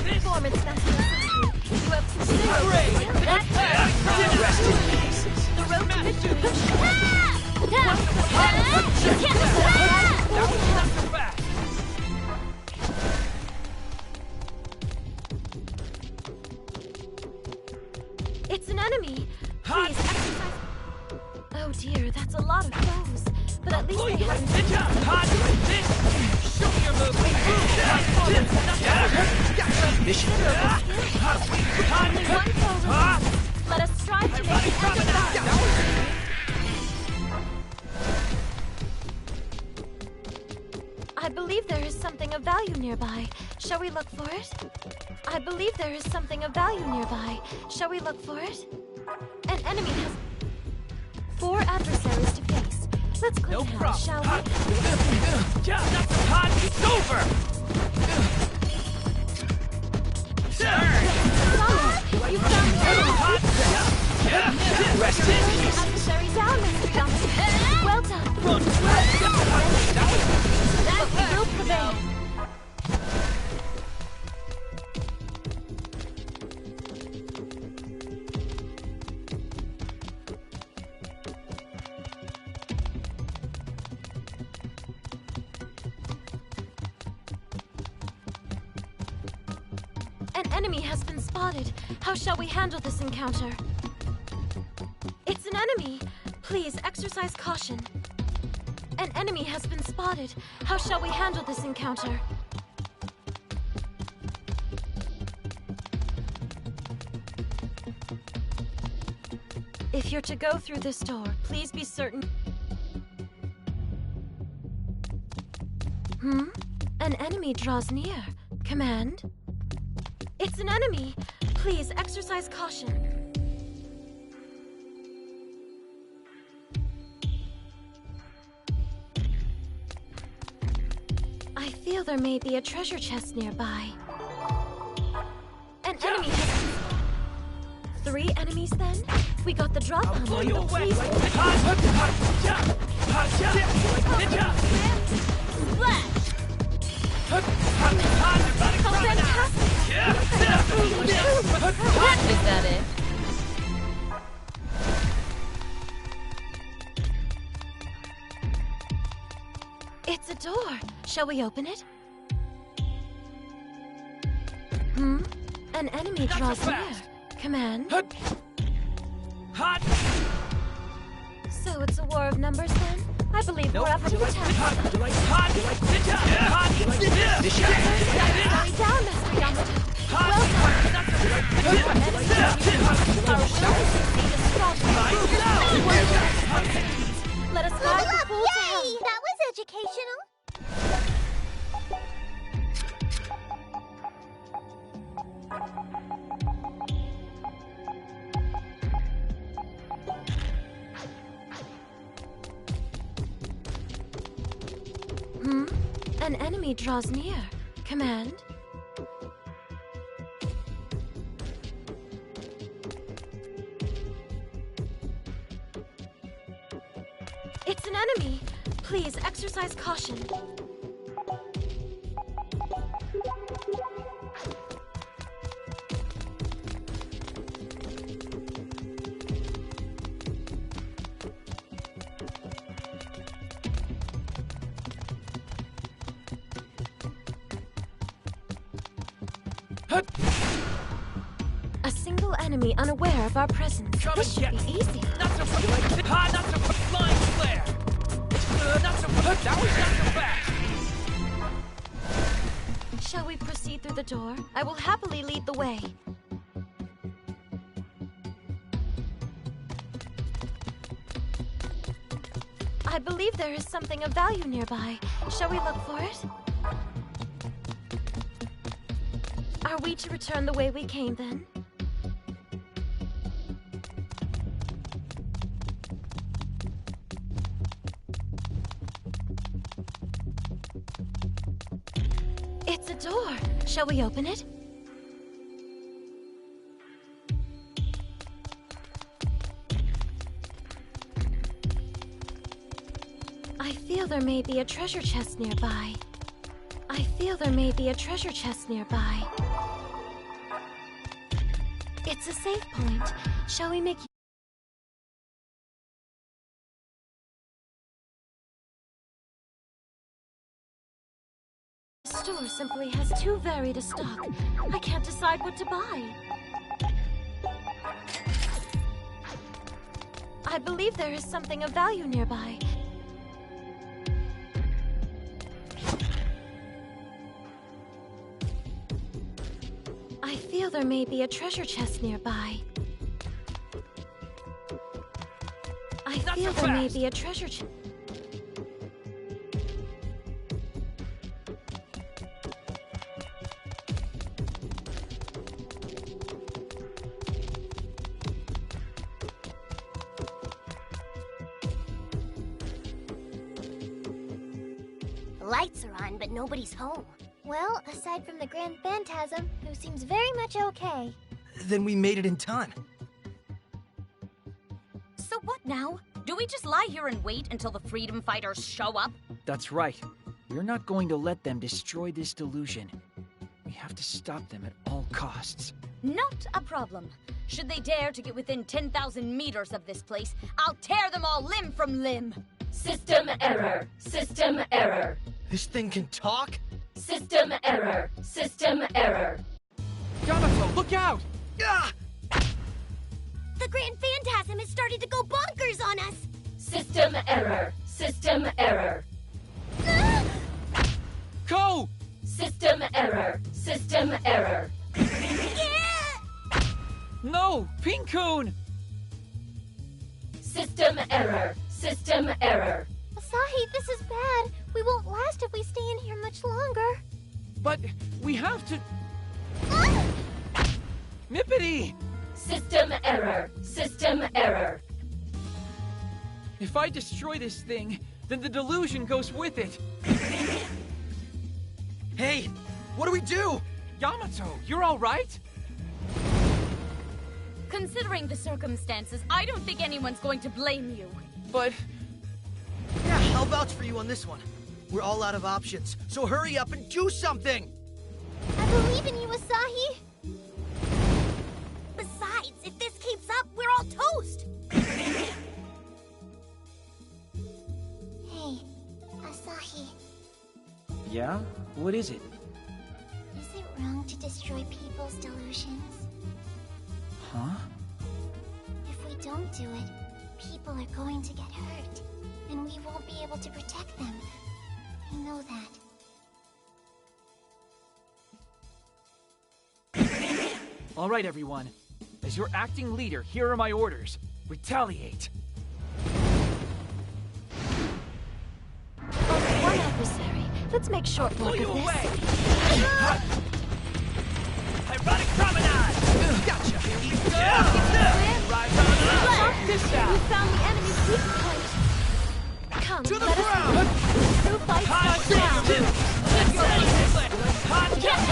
Performance you have Rest in peace. the road to victory. It's an enemy. Please exercise. Oh dear, that's a lot of foes. But at least they haven't... Show me your moves! Mission Only one foe. Let us strive to make the end of battle. I believe there is something of value nearby. Shall we look for it? I believe there is something of value nearby. Shall we look for it? An enemy has 4 adversaries to face. Let's clean house, shall we? It's over! You found Rest in peace. adversary down, Mr. Young. Well done. But we will prevail. An enemy has been spotted. How shall we handle this encounter? It's an enemy. Please exercise caution. An enemy has been spotted. How shall we handle this encounter? If you're to go through this door, please be certain... An enemy draws near. Command? It's an enemy! Please exercise caution. I feel there may be a treasure chest nearby. An enemy has... 3 enemies then? We got the drop on them, but please... How fantastic! It's a door. Shall we open it? An enemy draws near. Command. Hot! So it's a war of numbers then? I believe we're up to the task. Going down, Master Yamato. Well done. Let us ride the pool to hell. Yay! That was educational. An enemy draws near. Command. It's an enemy. Please exercise caution. A single enemy unaware of our presence. This should be easy. Not so flying flare. That was not so fast. Shall we proceed through the door? I will happily lead the way. I believe there is something of value nearby. Shall we look for it? Are we to return the way we came, then? It's a door. Shall we open it? I feel there may be a treasure chest nearby. I feel there may be a treasure chest nearby. It's a safe point. Shall we make... The store simply has too varied a stock. I can't decide what to buy. I believe there is something of value nearby. I feel there may be a treasure chest nearby. I feel there may be a treasure chest. The lights are on, but nobody's home. Well, aside from the Grand Phantasm, who seems very much okay. Then we made it in time. So what now? Do we just lie here and wait until the freedom fighters show up? That's right. We're not going to let them destroy this delusion. We have to stop them at all costs. Not a problem. Should they dare to get within 10,000 meters of this place, I'll tear them all limb from limb. System error. System error. This thing can talk? System error. System error. Yamato, look out! Ah! The Grand Phantasm has started to go bonkers on us! System error. System error. Go! System error. System error. No! Pincoon! System error. System error. Asahi, this is bad. We won't last if we stay in here much longer. But we have to... Nippity! System error. System error. If I destroy this thing, then the delusion goes with it. Hey, what do we do? Yamato, you're all right? Considering the circumstances, I don't think anyone's going to blame you. But... Yeah, I'll vouch for you on this one. We're all out of options, so hurry up and do something! I believe in you, Asahi! Besides, if this keeps up, we're all toast! Hey, Asahi. Yeah? What is it? Is it wrong to destroy people's delusions? Huh? If we don't do it, people are going to get hurt, and we won't be able to protect them. I know that. All right, everyone. As your acting leader, here are my orders. Retaliate. Only one adversary. Let's make short work of this. Hyperdimension promenade! Gotcha! Rise on up! Check this out! We found the enemy's weak point. Come, To the let ground! us true fight starts now! Get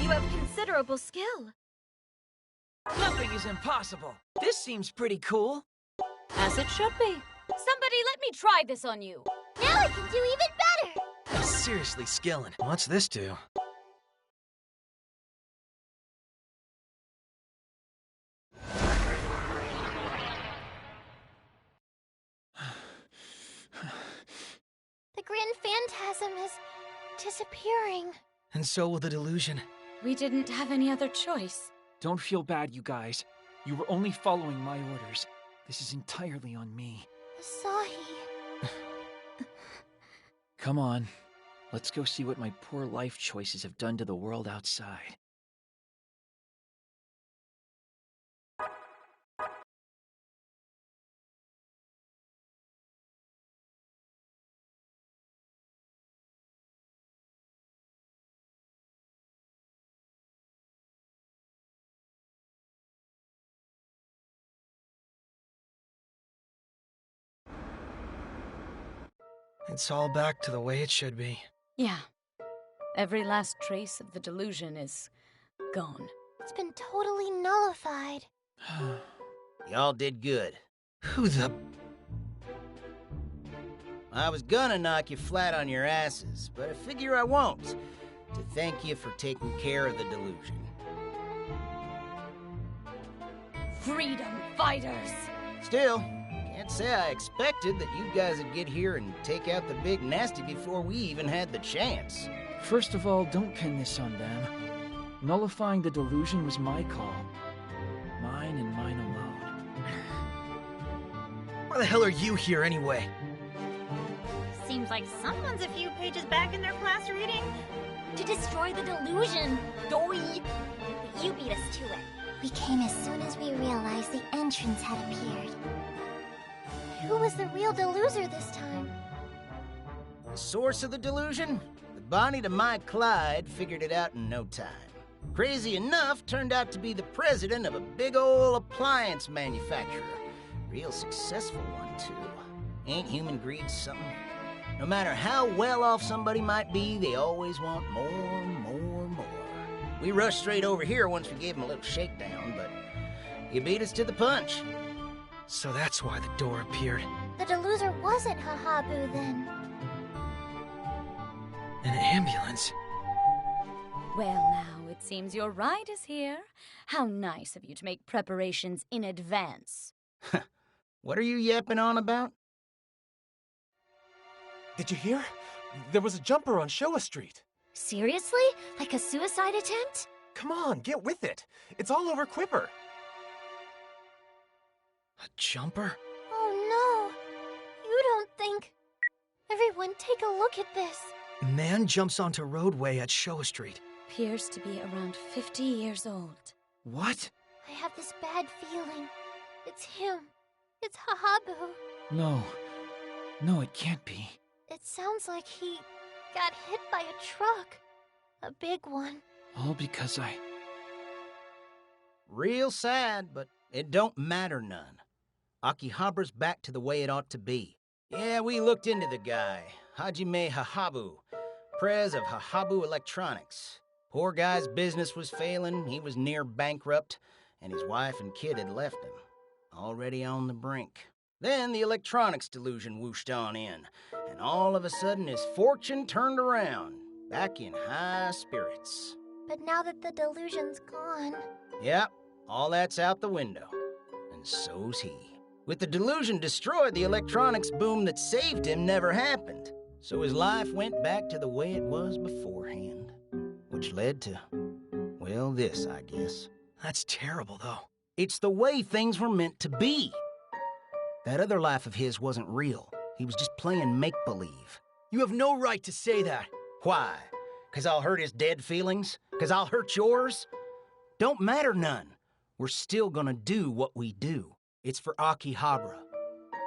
You have considerable skill. Nothing is impossible. This seems pretty cool. As it should be. Somebody let me try this on you. Now I can do even better! I'm seriously skilling. What's this do? The Grand Phantasm is disappearing. And so will the delusion. We didn't have any other choice. Don't feel bad, you guys. You were only following my orders. This is entirely on me. Asahi. Come on. Let's go see what my poor life choices have done to the world outside. It's all back to the way it should be. Yeah. Every last trace of the delusion is gone. It's been totally nullified. Y'all did good. Who the... I was gonna knock you flat on your asses, but I figure I won't. To thank you for taking care of the delusion. Freedom fighters! Still, can't say I expected that you guys would get here and take out the big nasty before we even had the chance. First of all, don't pin this on them. Nullifying the delusion was my call. Mine and mine alone. Why the hell are you here anyway? Seems like someone's a few pages back in their class reading. To destroy the delusion. Doi! But you beat us to it. We came as soon as we realized the entrance had appeared. Who was the real deluser this time? The source of the delusion? The Bonnie to my Clyde figured it out in no time. Crazy enough, turned out to be the president of a big ol' appliance manufacturer. Real successful one, too. Ain't human greed something? No matter how well off somebody might be, they always want more, more, more. We rushed straight over here once we gave them a little shakedown, but you beat us to the punch. So that's why the door appeared. The deluser wasn't Hahabu then. An ambulance? Well now, it seems your ride is here. How nice of you to make preparations in advance. What are you yapping on about? Did you hear? There was a jumper on Showa Street. Seriously? Like a suicide attempt? Come on, get with it. It's all over Quipper. A jumper? Oh no! You don't think... Everyone, take a look at this. Man jumps onto roadway at Showa Street. Appears to be around 50 years old. What? I have this bad feeling. It's him. It's Hahabu. No. No, it can't be. It sounds like he got hit by a truck. A big one. All because I... Real sad, but it don't matter none. Akihabara's back to the way it ought to be. Yeah, we looked into the guy. Hajime Hahabu, prez of Hahabu Electronics. Poor guy's business was failing, he was near bankrupt, and his wife and kid had left him. Already on the brink. Then the electronics delusion whooshed on in, and all of a sudden his fortune turned around, back in high spirits. But now that the delusion's gone... Yep, all that's out the window. And so's he. With the delusion destroyed, the electronics boom that saved him never happened. So his life went back to the way it was beforehand. Which led to, well, this, I guess. That's terrible, though. It's the way things were meant to be. That other life of his wasn't real. He was just playing make-believe. You have no right to say that. Why? 'Cause I'll hurt his dead feelings? 'Cause I'll hurt yours? Don't matter none. We're still gonna do what we do. It's for Akihabara.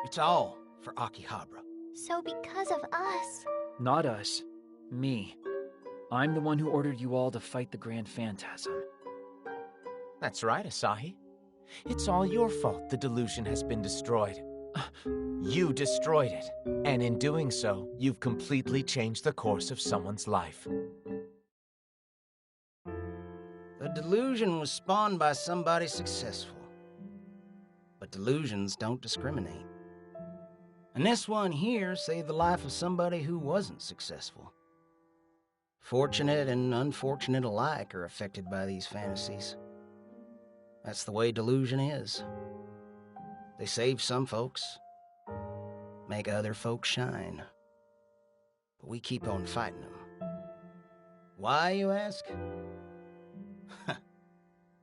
It's all for Akihabara. So because of us... Not us. Me. I'm the one who ordered you all to fight the Grand Phantasm. That's right, Asahi. It's all your fault the delusion has been destroyed. You destroyed it, and in doing so, you've completely changed the course of someone's life. The delusion was spawned by somebody successful. But delusions don't discriminate. And this one here saved the life of somebody who wasn't successful. Fortunate and unfortunate alike are affected by these fantasies. That's the way delusion is. They save some folks, make other folks shine. But we keep on fighting them. Why, you ask?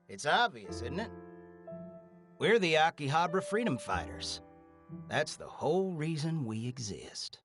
It's obvious, isn't it? We're the Akihabara Freedom Fighters. That's the whole reason we exist.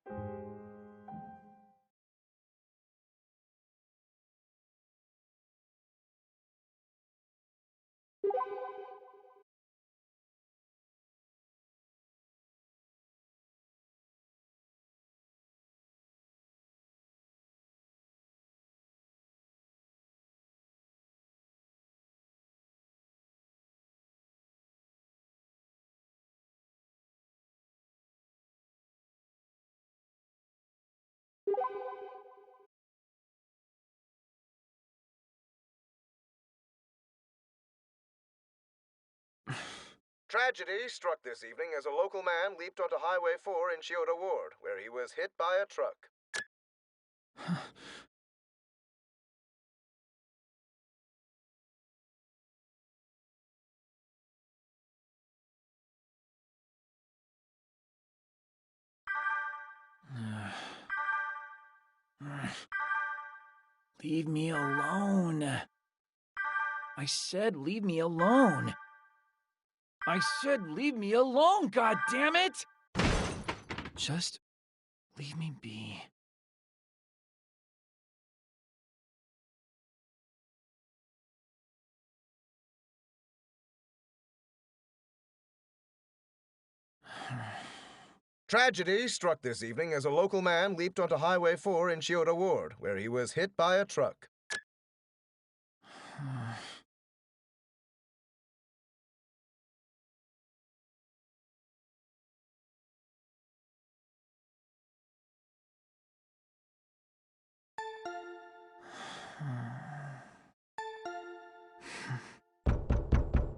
Tragedy struck this evening as a local man leaped onto Highway 4 in Chiyoda Ward, where he was hit by a truck. Leave me alone. I said leave me alone. I said leave me alone, goddammit! Just leave me be. Tragedy struck this evening as a local man leaped onto Highway 4 in Chiyoda Ward, where he was hit by a truck.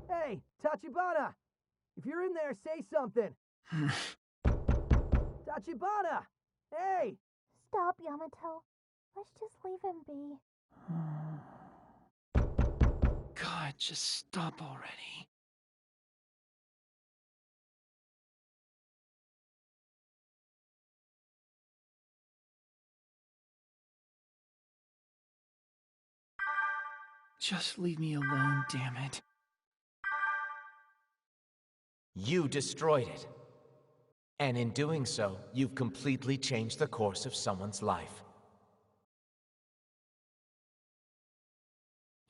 Hey, Tachibana! If you're in there, say something! Tachibana! Hey! Stop, Yamato. Let's just leave him be. God, just stop already. Just leave me alone, damn it. You destroyed it. And in doing so, you've completely changed the course of someone's life.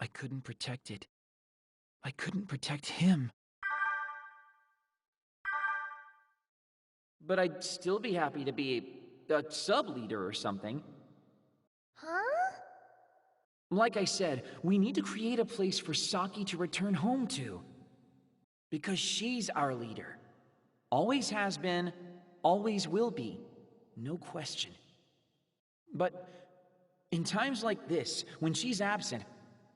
I couldn't protect it. I couldn't protect him. But I'd still be happy to be a sub-leader or something. Huh? Like I said, we need to create a place for Saki to return home to. Because she's our leader. Always has been, always will be. No question. But in times like this, when she's absent,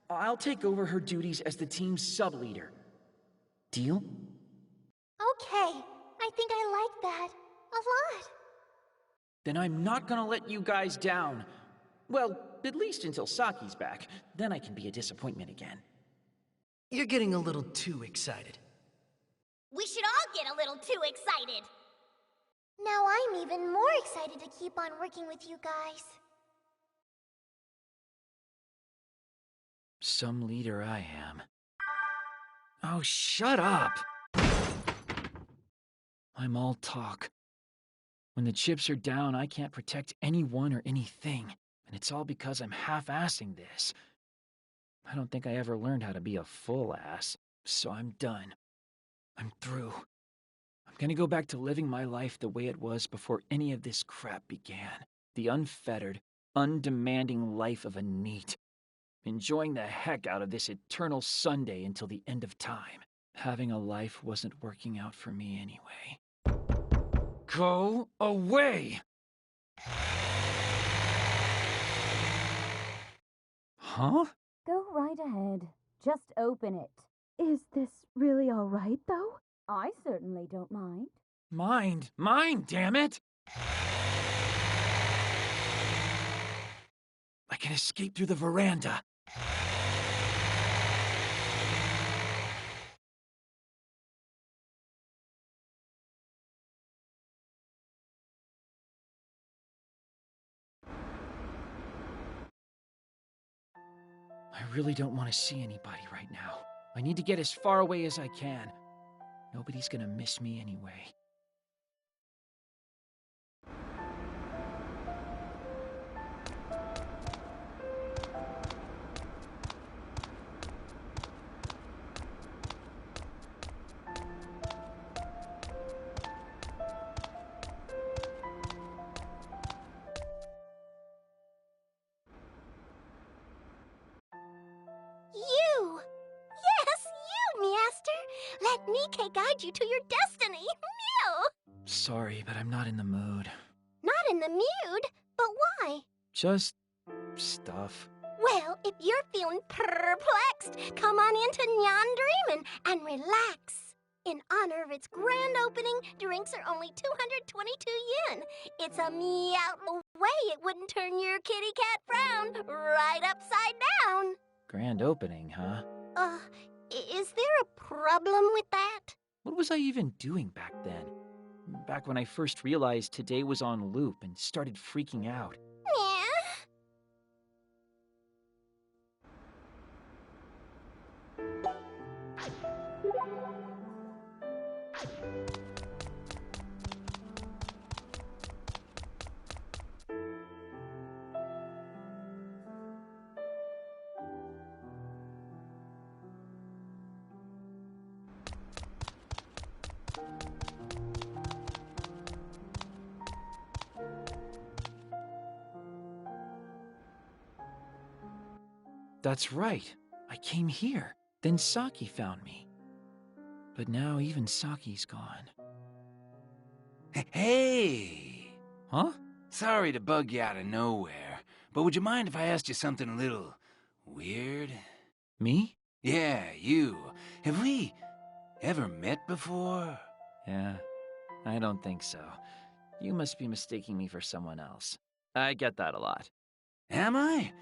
I'll take over her duties as the team's sub-leader. Deal? Okay, I think I like that a lot. Then I'm not gonna let you guys down. Well, at least until Saki's back. Then I can be a disappointment again. You're getting a little too excited. We should all get a little too excited. Now I'm even more excited to keep on working with you guys. Some leader I am. Oh, shut up! I'm all talk. When the chips are down, I can't protect anyone or anything. And it's all because I'm half-assing this. I don't think I ever learned how to be a full ass, so I'm done. I'm through. I'm gonna go back to living my life the way it was before any of this crap began. The unfettered, undemanding life of a NEET. Enjoying the heck out of this eternal Sunday until the end of time. Having a life wasn't working out for me anyway. Go away! Huh? Go right ahead. Just open it. Is this really all right, though? I certainly don't mind. Mind, damn it! I can escape through the veranda. I really don't want to see anybody right now. I need to get as far away as I can. Nobody's gonna miss me anyway. You! Yes, you, Master! Let Nikke guide you to your destiny! Meow! Sorry, but I'm not in the mood. Not in the mood? But why? Just stuff. Well, if you're feeling perplexed, come on into Nyan Dreamin' and relax. In honor of its grand opening, drinks are only 222 yen. It's a meow way it wouldn't turn your kitty cat frown right upside down. Grand opening, huh? Is there a problem with that? What was I even doing back then? Back when I first realized today was on loop and started freaking out. That's right. I came here. Then Saki found me. But now even Saki's gone. Hey! Huh? Sorry to bug you out of nowhere, but would you mind if I asked you something a little weird? Me? Yeah, you. Have we ever met before? Yeah, I don't think so. You must be mistaking me for someone else. I get that a lot. Am I?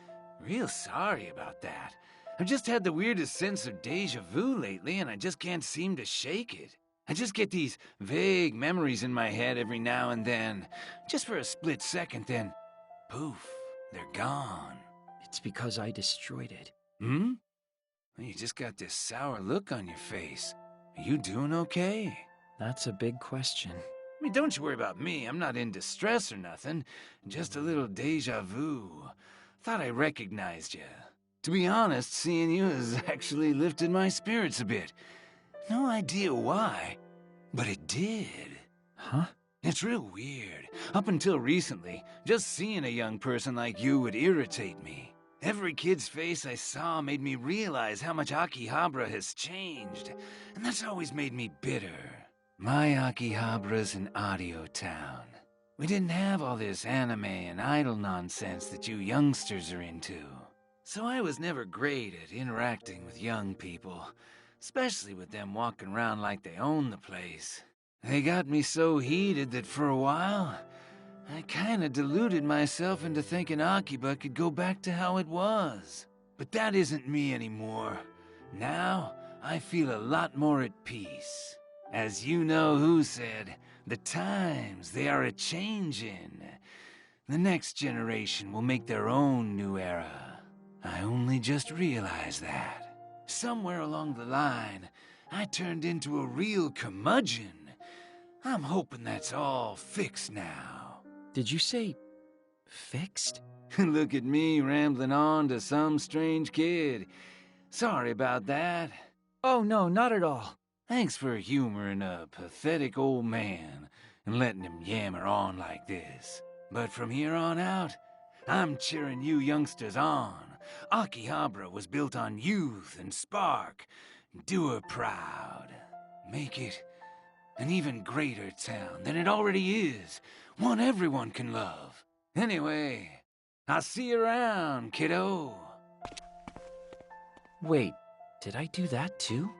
Real sorry about that. I've just had the weirdest sense of déjà vu lately, and I just can't seem to shake it. I just get these vague memories in my head every now and then, just for a split second, then poof, they're gone. It's because I destroyed it. Hmm? You just got this sour look on your face. Are you doing okay? That's a big question. I mean, don't you worry about me. I'm not in distress or nothing. Just a little deja vu. Thought I recognized you. To be honest, seeing you has actually lifted my spirits a bit. No idea why, but it did. Huh? It's real weird. Up until recently, just seeing a young person like you would irritate me. Every kid's face I saw made me realize how much Akihabara has changed, and that's always made me bitter. My Akihabara's in Audio Town. We didn't have all this anime and idol nonsense that you youngsters are into. So I was never great at interacting with young people, especially with them walking around like they own the place. They got me so heated that for a while, I kinda deluded myself into thinking Akiba could go back to how it was. But that isn't me anymore. Now, I feel a lot more at peace. As you know who said, the times they are a-changin'. The next generation will make their own new era. I only just realized that. Somewhere along the line, I turned into a real curmudgeon. I'm hoping that's all fixed now. Did you say fixed? Look at me rambling on to some strange kid. Sorry about that. Oh, no, not at all. Thanks for humoring a pathetic old man and letting him yammer on like this. But from here on out, I'm cheering you youngsters on. Akihabara was built on youth and spark. Do her proud. Make it an even greater town than it already is. One everyone can love. Anyway, I'll see you around, kiddo. Wait, did I do that too?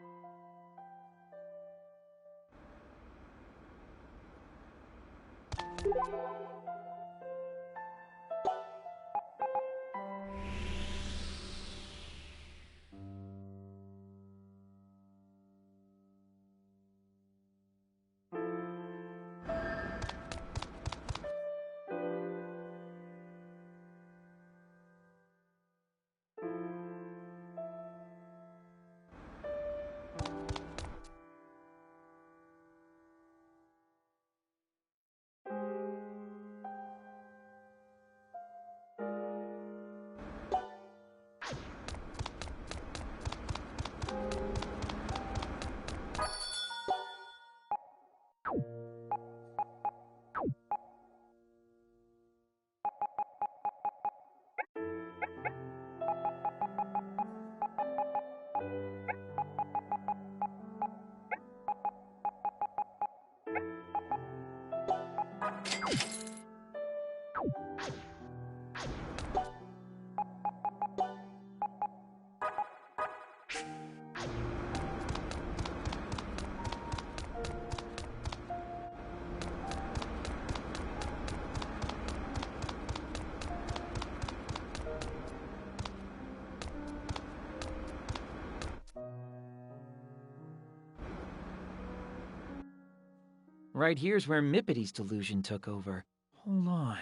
Right here's where Mippity's delusion took over. Hold on.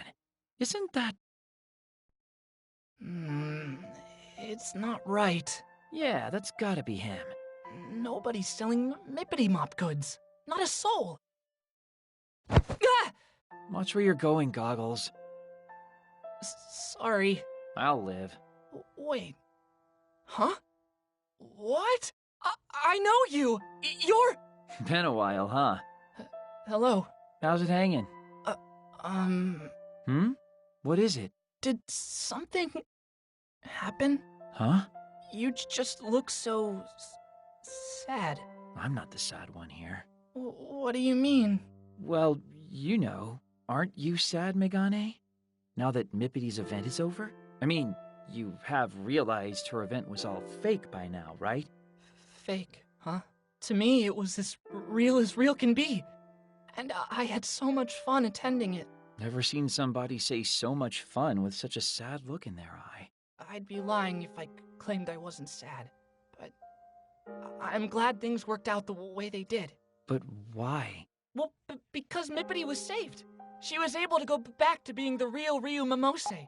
Isn't that... It's not right. Yeah, that's gotta be him. Nobody's selling Mippity Mop goods. Not a soul. Ah! Watch where you're going, Goggles. Sorry. I'll live. Wait. Huh? What? I know you! You're... Been a while, huh? Hello. How's it hanging? What is it? Did something happen? Huh? You just look so... sad. I'm not the sad one here. What do you mean? Well, you know. Aren't you sad, Megane? Now that Mippity's event is over? I mean, you have realized her event was all fake by now, right? Fake, huh? To me, it was as real can be. And I had so much fun attending it. Never seen somebody say so much fun with such a sad look in their eye. I'd be lying if I claimed I wasn't sad. But I'm glad things worked out the way they did. But why? Well, because Mippity was saved. She was able to go back to being the real Ryu Momose.